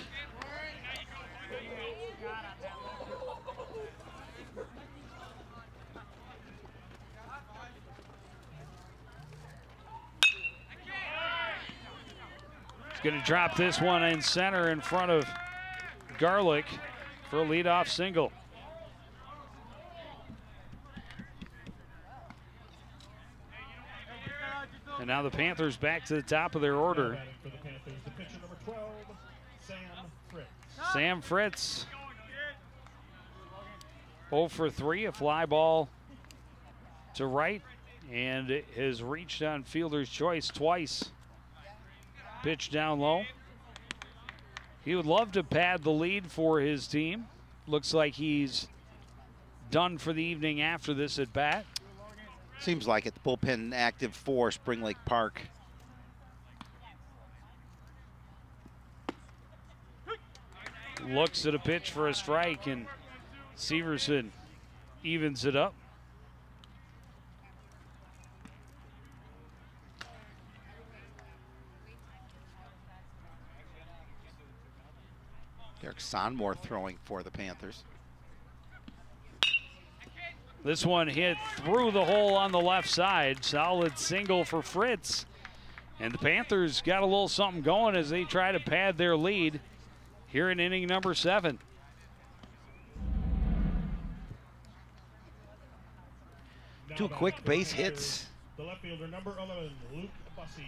He's going to drop this one in center in front of Garlick for a leadoff single. And now the Panthers back to the top of their order. Sam Fritz, 0 for 3, a fly ball to right, and has reached on fielder's choice twice. Pitch down low. He would love to pad the lead for his team. Looks like he's done for the evening after this at bat. Seems like it. The bullpen active for Spring Lake Park. Looks at a pitch for a strike, and Severson evens it up. Derek Sonmore throwing for the Panthers. This one hit through the hole on the left side. Solid single for Fritz. And the Panthers got a little something going as they try to pad their lead here in inning number 7. Two quick base hits. The left fielder, number 11, Luke Bussey.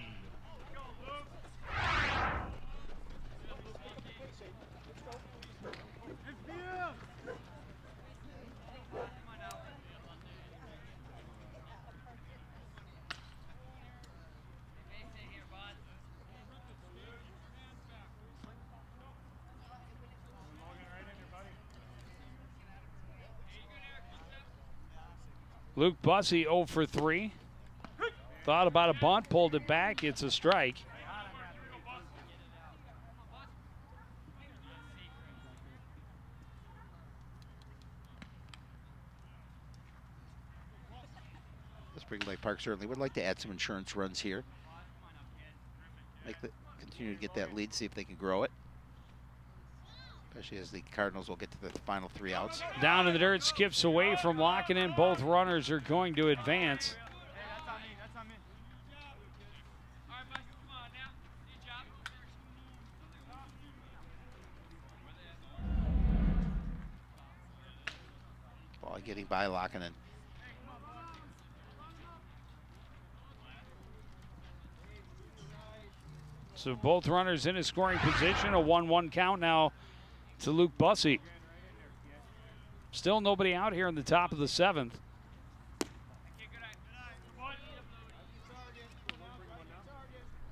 Luke Bussey 0 for 3. Thought about a bunt, pulled it back. It's a strike. The Spring Lake Park certainly would like to add some insurance runs here. Continue to get that lead, see if they can grow it. Especially as the Cardinals will get to the final 3 outs. Down in the dirt, skips away from locking in. Both runners are going to advance. Ball getting by Lockinen. So both runners in a scoring position. A 1-1 count now to Luke Bussey. Still nobody out here in the top of the 7th.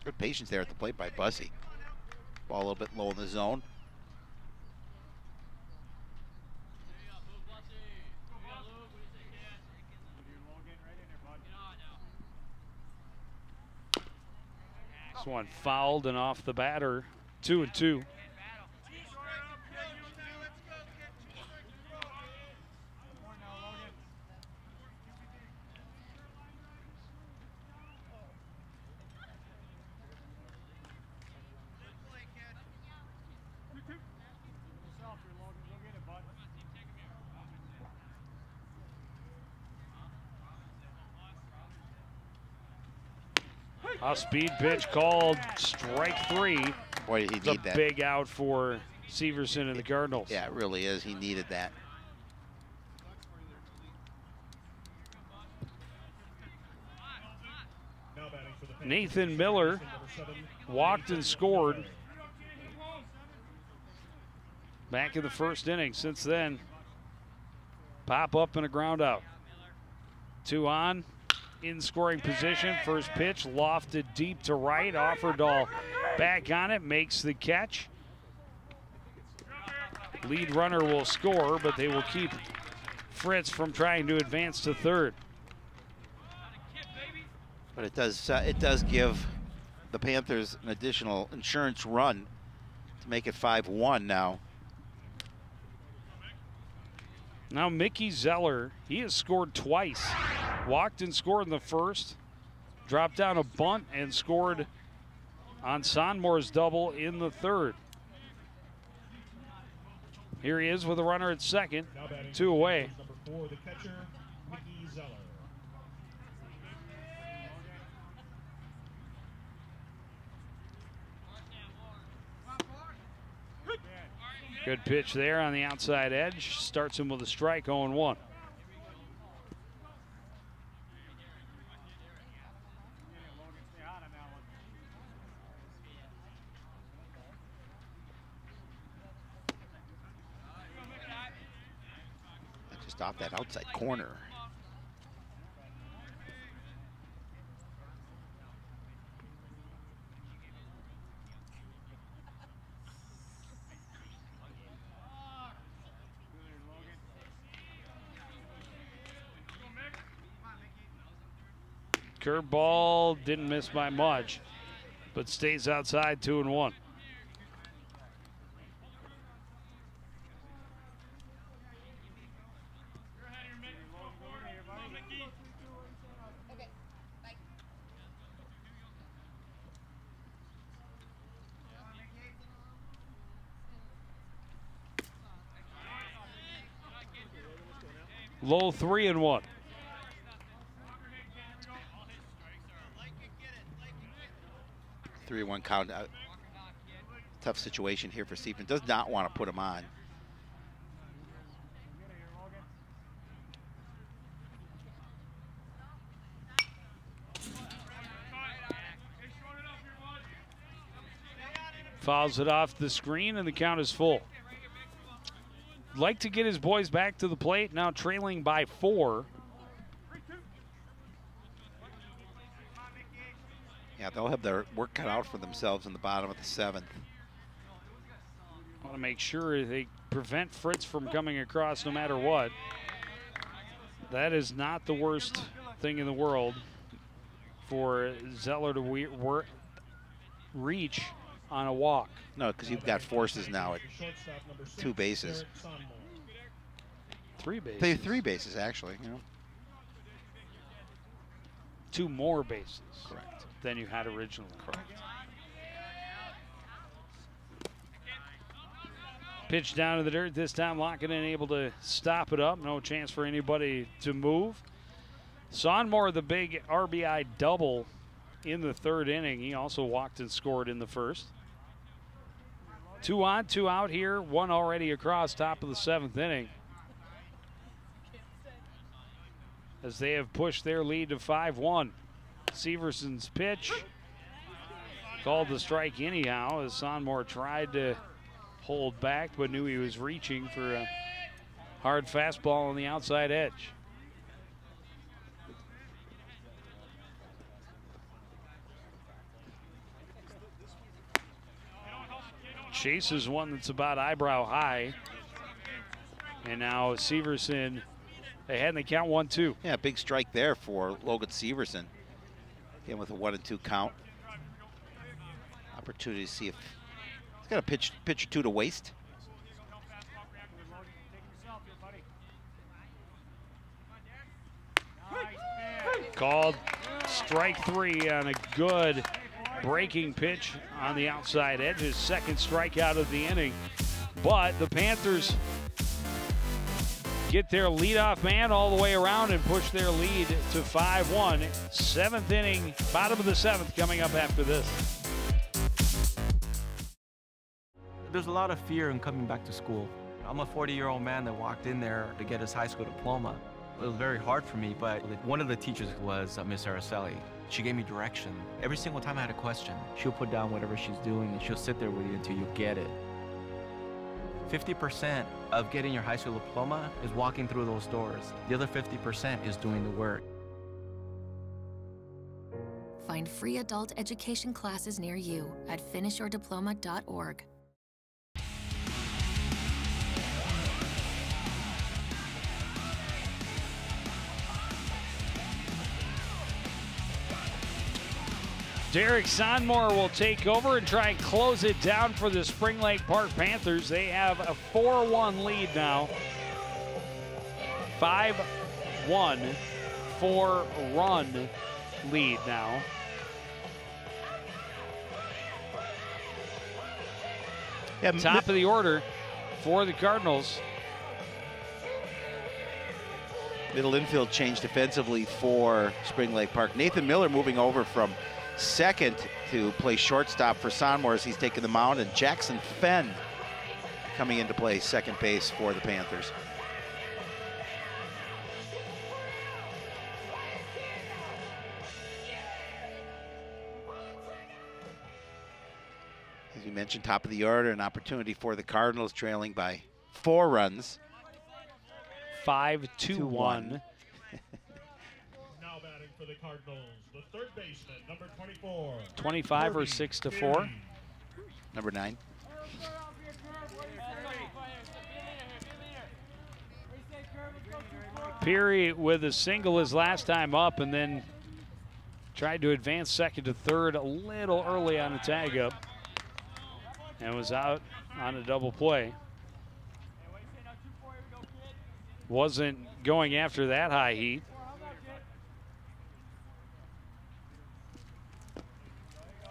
Good patience there at the plate by Bussey. Ball a little bit low in the zone. This one fouled and off the batter. 2-2. Off-speed pitch called strike 3. Boy, he it's needed a that. big out for Severson and the Cardinals. Yeah, it really is. He needed that. Nathan Miller walked and scored back in the first inning. Since then, pop up and a ground out. 2 on, in scoring position. First pitch lofted deep to right. Offerdahl back on it, makes the catch. Lead runner will score, but they will keep Fritz from trying to advance to third. But it does give the Panthers an additional insurance run to make it 5-1 now. Now Mickey Zeller, he has scored twice. Walked and scored in the first, dropped down a bunt and scored on Sonmore's double in the third. Here he is with a runner at second, 2 away. Number 4, the catcher, Mickey Zeller. Good pitch there on the outside edge. Starts him with a strike, 0-1. Just off that outside corner. Curveball didn't miss by much, but stays outside, 2-1. Low 3-1. 3-1 count. Tough situation here for Stephen. Does not want to put him on. Fouls it off the screen, and the count is full. Like to get his boys back to the plate, now trailing by 4. Yeah, they'll have their work cut out for themselves in the bottom of the 7th. Want to make sure they prevent Fritz from coming across no matter what. That is not the worst thing in the world for Zeller to reach on a walk. No, because you've got forces now at 2 bases. 3 bases. 3 bases, actually. You know. 2 more bases. Correct. Than you had originally. Correct. Pitch down to the dirt this time. Lockett able to stop it up. No chance for anybody to move. Sonmore, the big RBI double in the 3rd inning. He also walked and scored in the 1st. 2 on, 2 out here. 1 already across top of the 7th inning, as they have pushed their lead to 5-1. Severson's pitch called the strike anyhow, as Sonmore tried to hold back but knew he was reaching for a hard fastball on the outside edge. Chases one that's about eyebrow high, and now Severson ahead in the count, 1-2. Yeah, big strike there for Logan Severson. Again with a 1-2 count. Opportunity to see if he's got a pitch or 2 to waste. Called strike 3 on a good breaking pitch on the outside edge. His 2nd strikeout of the inning. But the Panthers get their leadoff man all the way around and push their lead to 5-1. 7th inning, bottom of the 7th coming up after this. There's a lot of fear in coming back to school. I'm a 40-year-old man that walked in there to get his high school diploma. It was very hard for me, but one of the teachers was Miss Araceli. She gave me direction. Every single time I had a question, she'll put down whatever she's doing and she'll sit there with you until you get it. 50% of getting your high school diploma is walking through those doors. The other 50% is doing the work. Find free adult education classes near you at finishyourdiploma.org. Derek Sonmore will take over and try and close it down for the Spring Lake Park Panthers. They have a 4-1 lead now. 5-1, 4-run lead now. Yeah, top of the order for the Cardinals. Middle infield change defensively for Spring Lake Park. Nathan Miller moving over from second to play shortstop for Sonmore as he's taking the mound, and Jackson Fenn coming into play second base for the Panthers. As you mentioned, top of the order, an opportunity for the Cardinals, trailing by 4 runs. 5-2-1. Now batting for the Cardinals, the third baseman, number 24. 25 or 6-4. Number 9. Peary with a single his last time up, and then tried to advance second to third a little early on the tag up, and was out on a double play. Wasn't going after that high heat.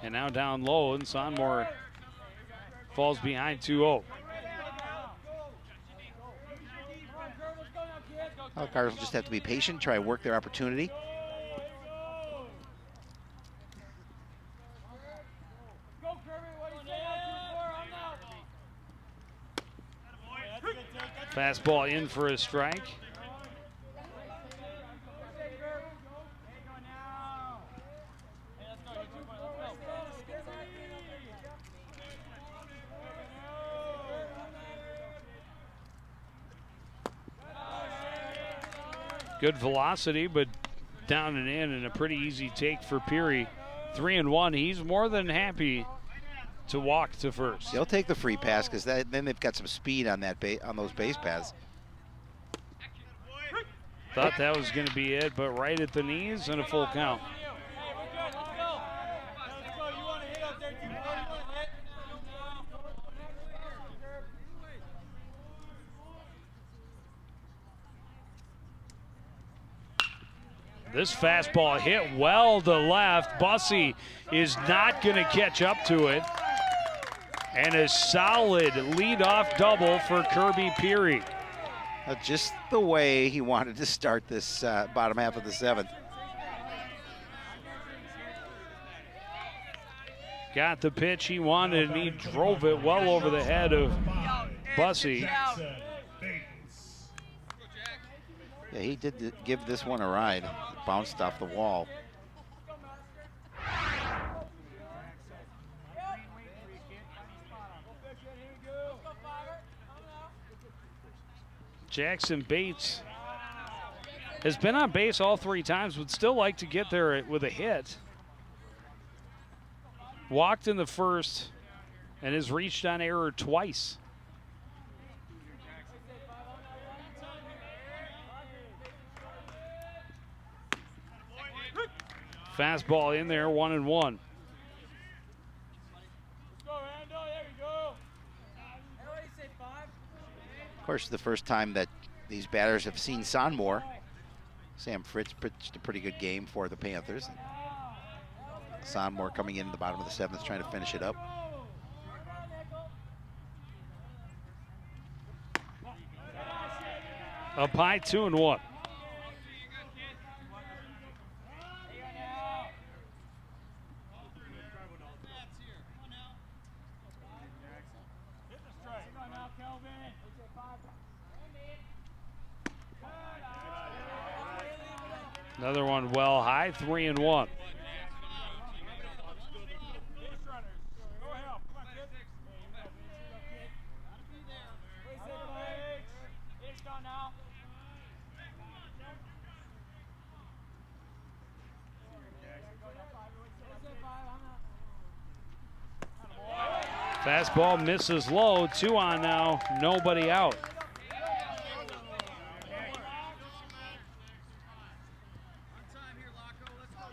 And now down low, and Sonmore falls behind 2-0. Well, Cardinals just have to be patient, try to work their opportunity. Fastball in for a strike. Good velocity, but down and in, and a pretty easy take for Peary. 3-1. He's more than happy to walk to first. They'll take the free pass because then they've got some speed on that on those base paths. Thought that was going to be it, but right at the knees and a full count. This fastball hit well to left. Bussey is not going to catch up to it. And a solid leadoff double for Kirby Peary. Just the way he wanted to start this bottom half of the 7th. Got the pitch he wanted, and he drove it well over the head of Bussey. Yeah, he did give this one a ride. It bounced off the wall. Jackson Bates has been on base all 3 times, would still like to get there with a hit. Walked in the first and has reached on error twice. Fastball in there, 1-1. Of course, the first time that these batters have seen Sonmore. Sam Fritz pitched a pretty good game for the Panthers. Sonmore coming in the bottom of the 7th, trying to finish it up. Up high, 2-1. Another one well high, 3-1. Fastball misses low, 2 on now, nobody out.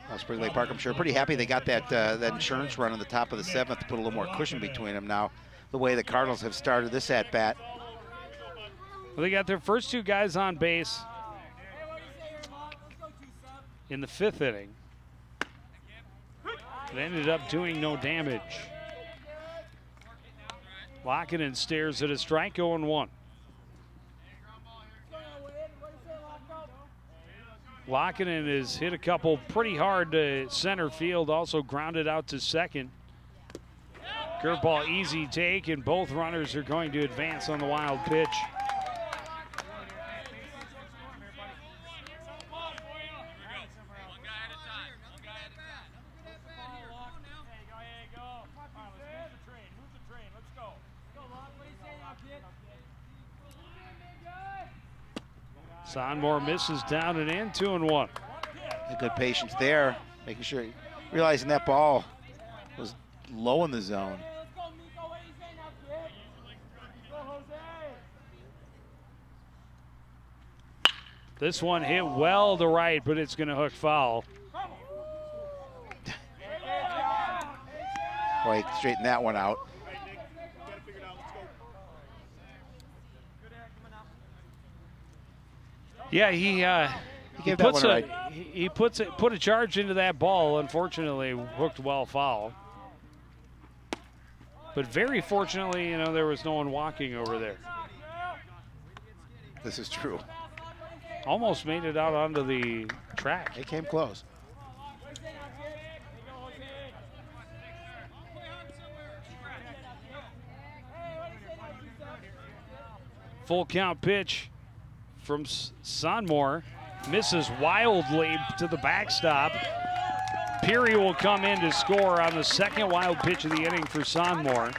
Well, Spring Lake Park, I'm sure, pretty happy they got that that insurance run on the top of the 7th to put a little more cushion between them now, the way the Cardinals have started this at-bat. Well, they got their first 2 guys on base in the 5th inning. It ended up doing no damage. Lockinen stares at a strike, 0-1. Lockinen has hit a couple pretty hard to center field, also grounded out to second. Curveball easy take, and both runners are going to advance on the wild pitch. Sonmore misses down and in, 2-1. Good patience there, making sure, realizing that ball was low in the zone. This one hit well to right, but it's going to hook foul. Boy, straighten that one out. Yeah, he put a charge into that ball. Unfortunately, hooked well foul. But very fortunately, you know, there was no one walking over there. This is true. Almost made it out onto the track. It came close. Full count pitch from Sonmore, misses wildly to the backstop. Peary will come in to score on the second wild pitch of the inning for Sonmore.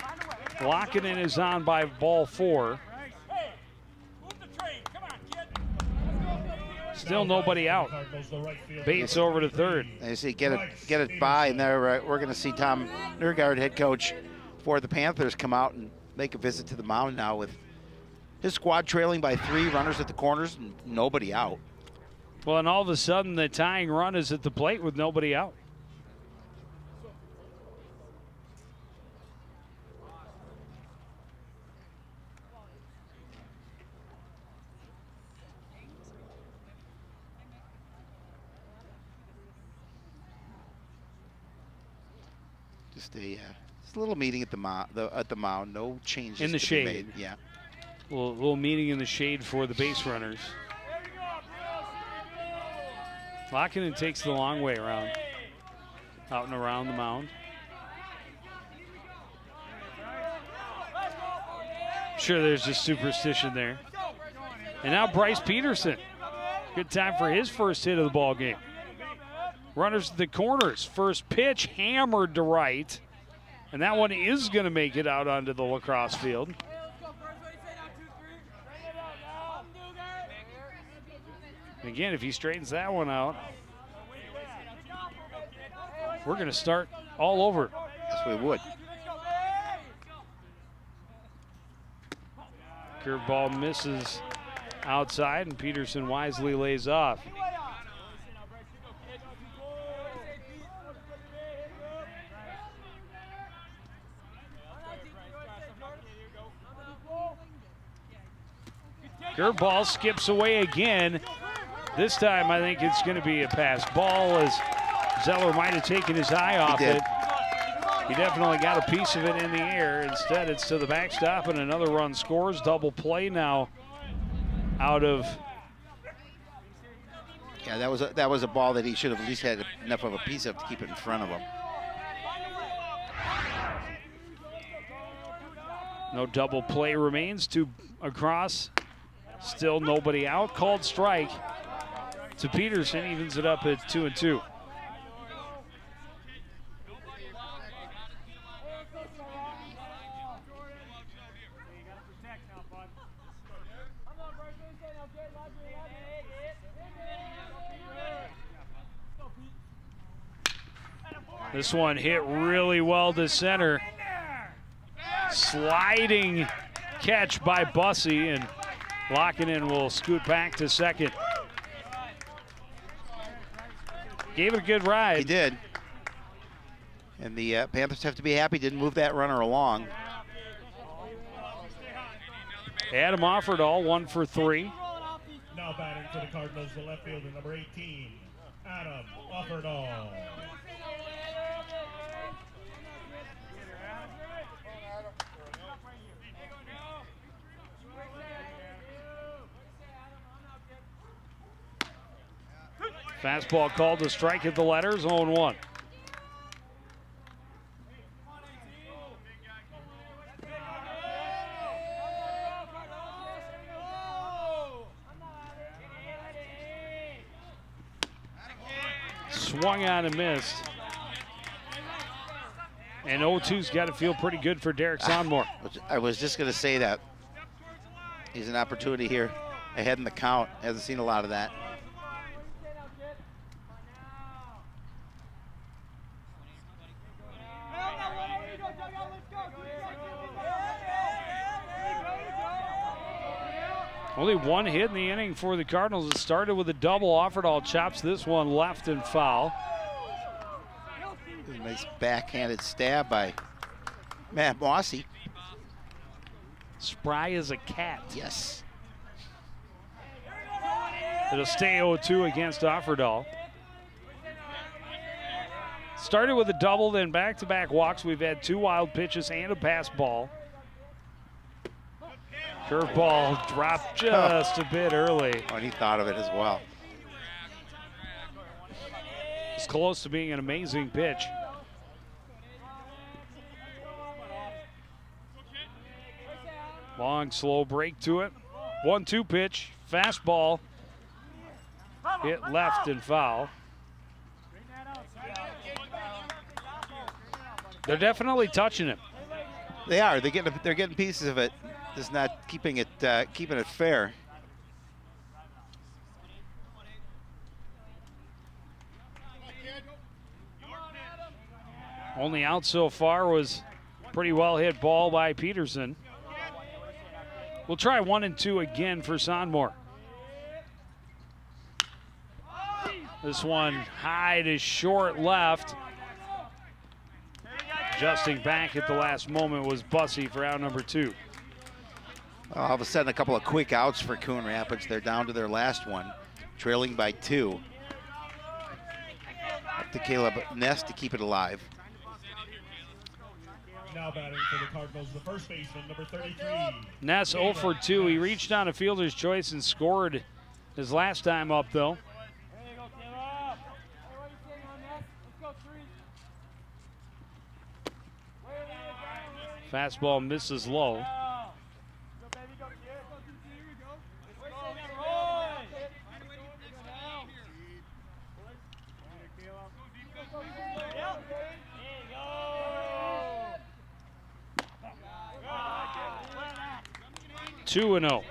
Lockinen is on by ball 4. Still nobody out. Bates over to third. They say get it by, and there we're going to see Tom Nergard, head coach for the Panthers, come out and make a visit to the mound now with his squad trailing by 3 runners at the corners and nobody out. Well, and all of a sudden the tying run is at the plate with nobody out. Just a little meeting at the mound. No changes in the to shade. be made. Yeah. A little meeting in the shade for the base runners. Lockinen takes the long way around, out and around the mound. Sure, there's just superstition there. And now Bryce Peterson. Good time for his first hit of the ball game. Runners at the corners. First pitch hammered to right. And that one is going to make it out onto the lacrosse field. Again, if he straightens that one out, we're going to start all over. Yes, we would. Curveball misses outside, and Peterson wisely lays off. Curveball skips away again. This time I think it's going to be a pass ball, as Zeller might have taken his eye off it. He definitely got a piece of it in the air. Instead, it's to the backstop, and another run scores. Double play now out of Yeah, that was a ball that he should have at least had enough of a piece of to keep it in front of him. No double play remains. 2 across. Still nobody out. Called strike to Peterson. Evens it up at 2-2. This one hit really well to center. Sliding catch by Bussey, and Lockinen will scoot back to second. Gave it a good ride. He did. And the Panthers have to be happy didn't move that runner along. Adam Offerdahl, 1 for 3. Now batting for the Cardinals, the left fielder, number 18, Adam Offerdahl. Fastball called to strike at the letters, 0-1. Swung on and missed. And 0-2's got to feel pretty good for Derek Sonmore. I was just going to say that. He's an opportunity here ahead in the count. Hasn't seen a lot of that. Only 1 hit in the inning for the Cardinals. It started with a double. Offerdahl chops this one left and foul. A nice backhanded stab by Matt Mossy. Spry as a cat. Yes. It'll stay 0-2 against Offerdahl. Started with a double, then back-to-back walks. We've had 2 wild pitches and a pass ball. Curveball dropped just a bit early. Oh, and he thought of it as well. It's close to being an amazing pitch. Long, slow break to it. 1-2 pitch, fastball. Hit left and foul. They're definitely touching him. They are. They're getting pieces of it. Just not keeping it fair. Only out so far was pretty well hit ball by Peterson. We'll try 1-2 again for Sonmore. This one high to short left. Adjusting back at the last moment was Bussey for out number 2. All of a sudden, a couple of quick outs for Coon Rapids. They're down to their last one, trailing by 2. Up to Caleb Ness to keep it alive. Now batting for the Cardinals, the first baseman, number 33. Ness 0 for 2. He reached on a fielder's choice and scored his last time up, though. Fastball misses low. 2-0.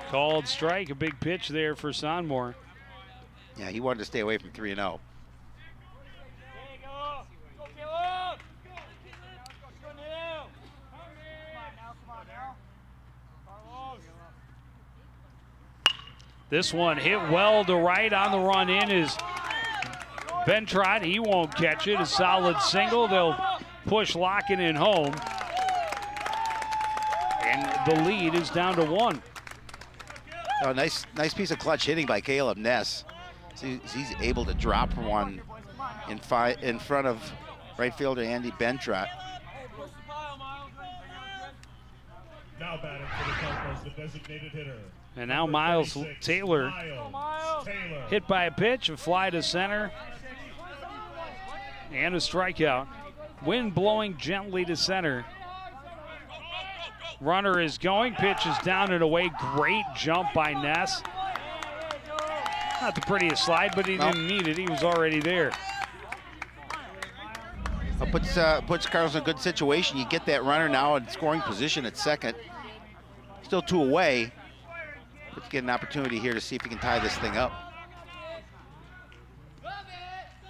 Called strike, a big pitch there for Sonmore. Yeah, he wanted to stay away from 3-0. This one hit well to right on the run in is Bentrot. He won't catch it. A solid single. They'll push Lockinen home. And the lead is down to 1. Oh, nice piece of clutch hitting by Caleb Ness. So he's able to drop one in front of right fielder Andy Bentrot. Now batting for the Cardinals, the designated hitter. And now Miles Taylor hit by a pitch, a fly to center, and a strikeout. Wind blowing gently to center. Runner is going, pitch is down and away. Great jump by Ness. Not the prettiest slide, but he didn't need it. He was already there. It puts Cardinals in a good situation. You get that runner now in scoring position at second. Still 2 away. Let's get an opportunity here to see if he can tie this thing up.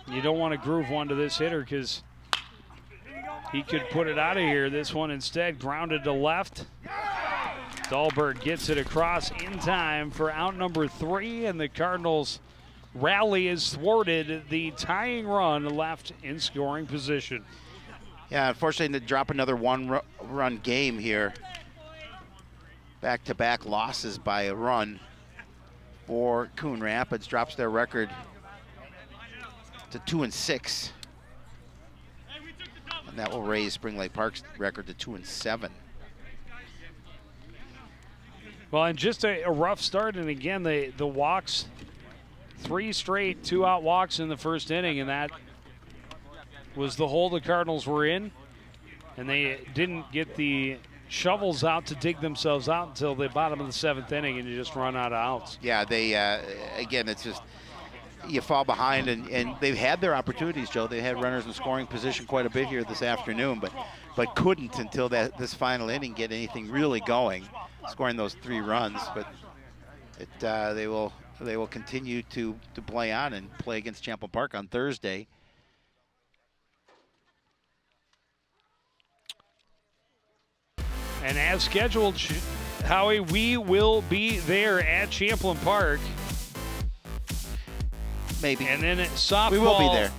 You don't want to groove one to this hitter because he could put it out of here. This one instead grounded to left. Dahlberg gets it across in time for out number 3, and the Cardinals rally is thwarted. The tying run left in scoring position. Yeah, unfortunately, to drop another one-run game here. Back-to-back losses by a run for Coon Rapids, drops their record to 2-6. And that will raise Spring Lake Park's record to 2-7. Well, and just a rough start, and again, the walks, 3 straight 2-out walks in the first inning, and that was the hole the Cardinals were in, and they didn't get the shovels out to dig themselves out until the bottom of the 7th inning, and you just run out of outs. Yeah, they, again, it's just, you fall behind, and they've had their opportunities, Joe. They had runners in scoring position quite a bit here this afternoon, but couldn't until this final inning get anything really going, scoring those 3 runs. But they will continue to play on and play against Champlain Park on Thursday. And as scheduled, Howie, we will be there at Champlain Park. Maybe. And then at softball, we will be there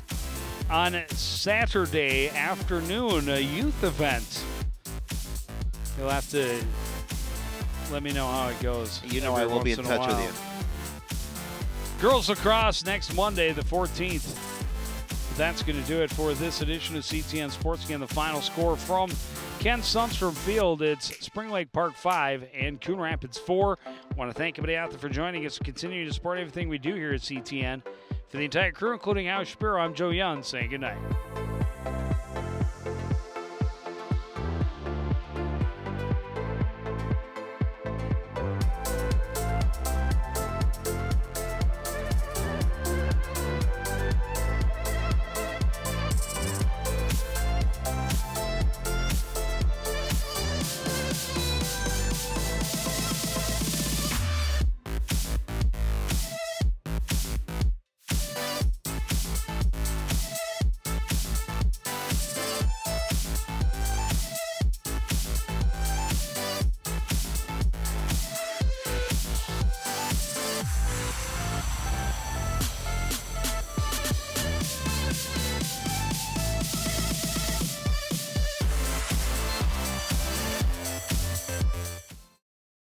on Saturday afternoon, a youth event. You'll have to let me know how it goes. You know, I will be in touch with you. Girls lacrosse next Monday, the 14th. That's going to do it for this edition of CTN Sports. Again, the final score from Ken Sundstrom Field. It's Spring Lake Park 5 and Coon Rapids 4. I want to thank everybody out there for joining us and continuing to support everything we do here at CTN. For the entire crew, including Howie Shapiro, I'm Joe Young saying good night.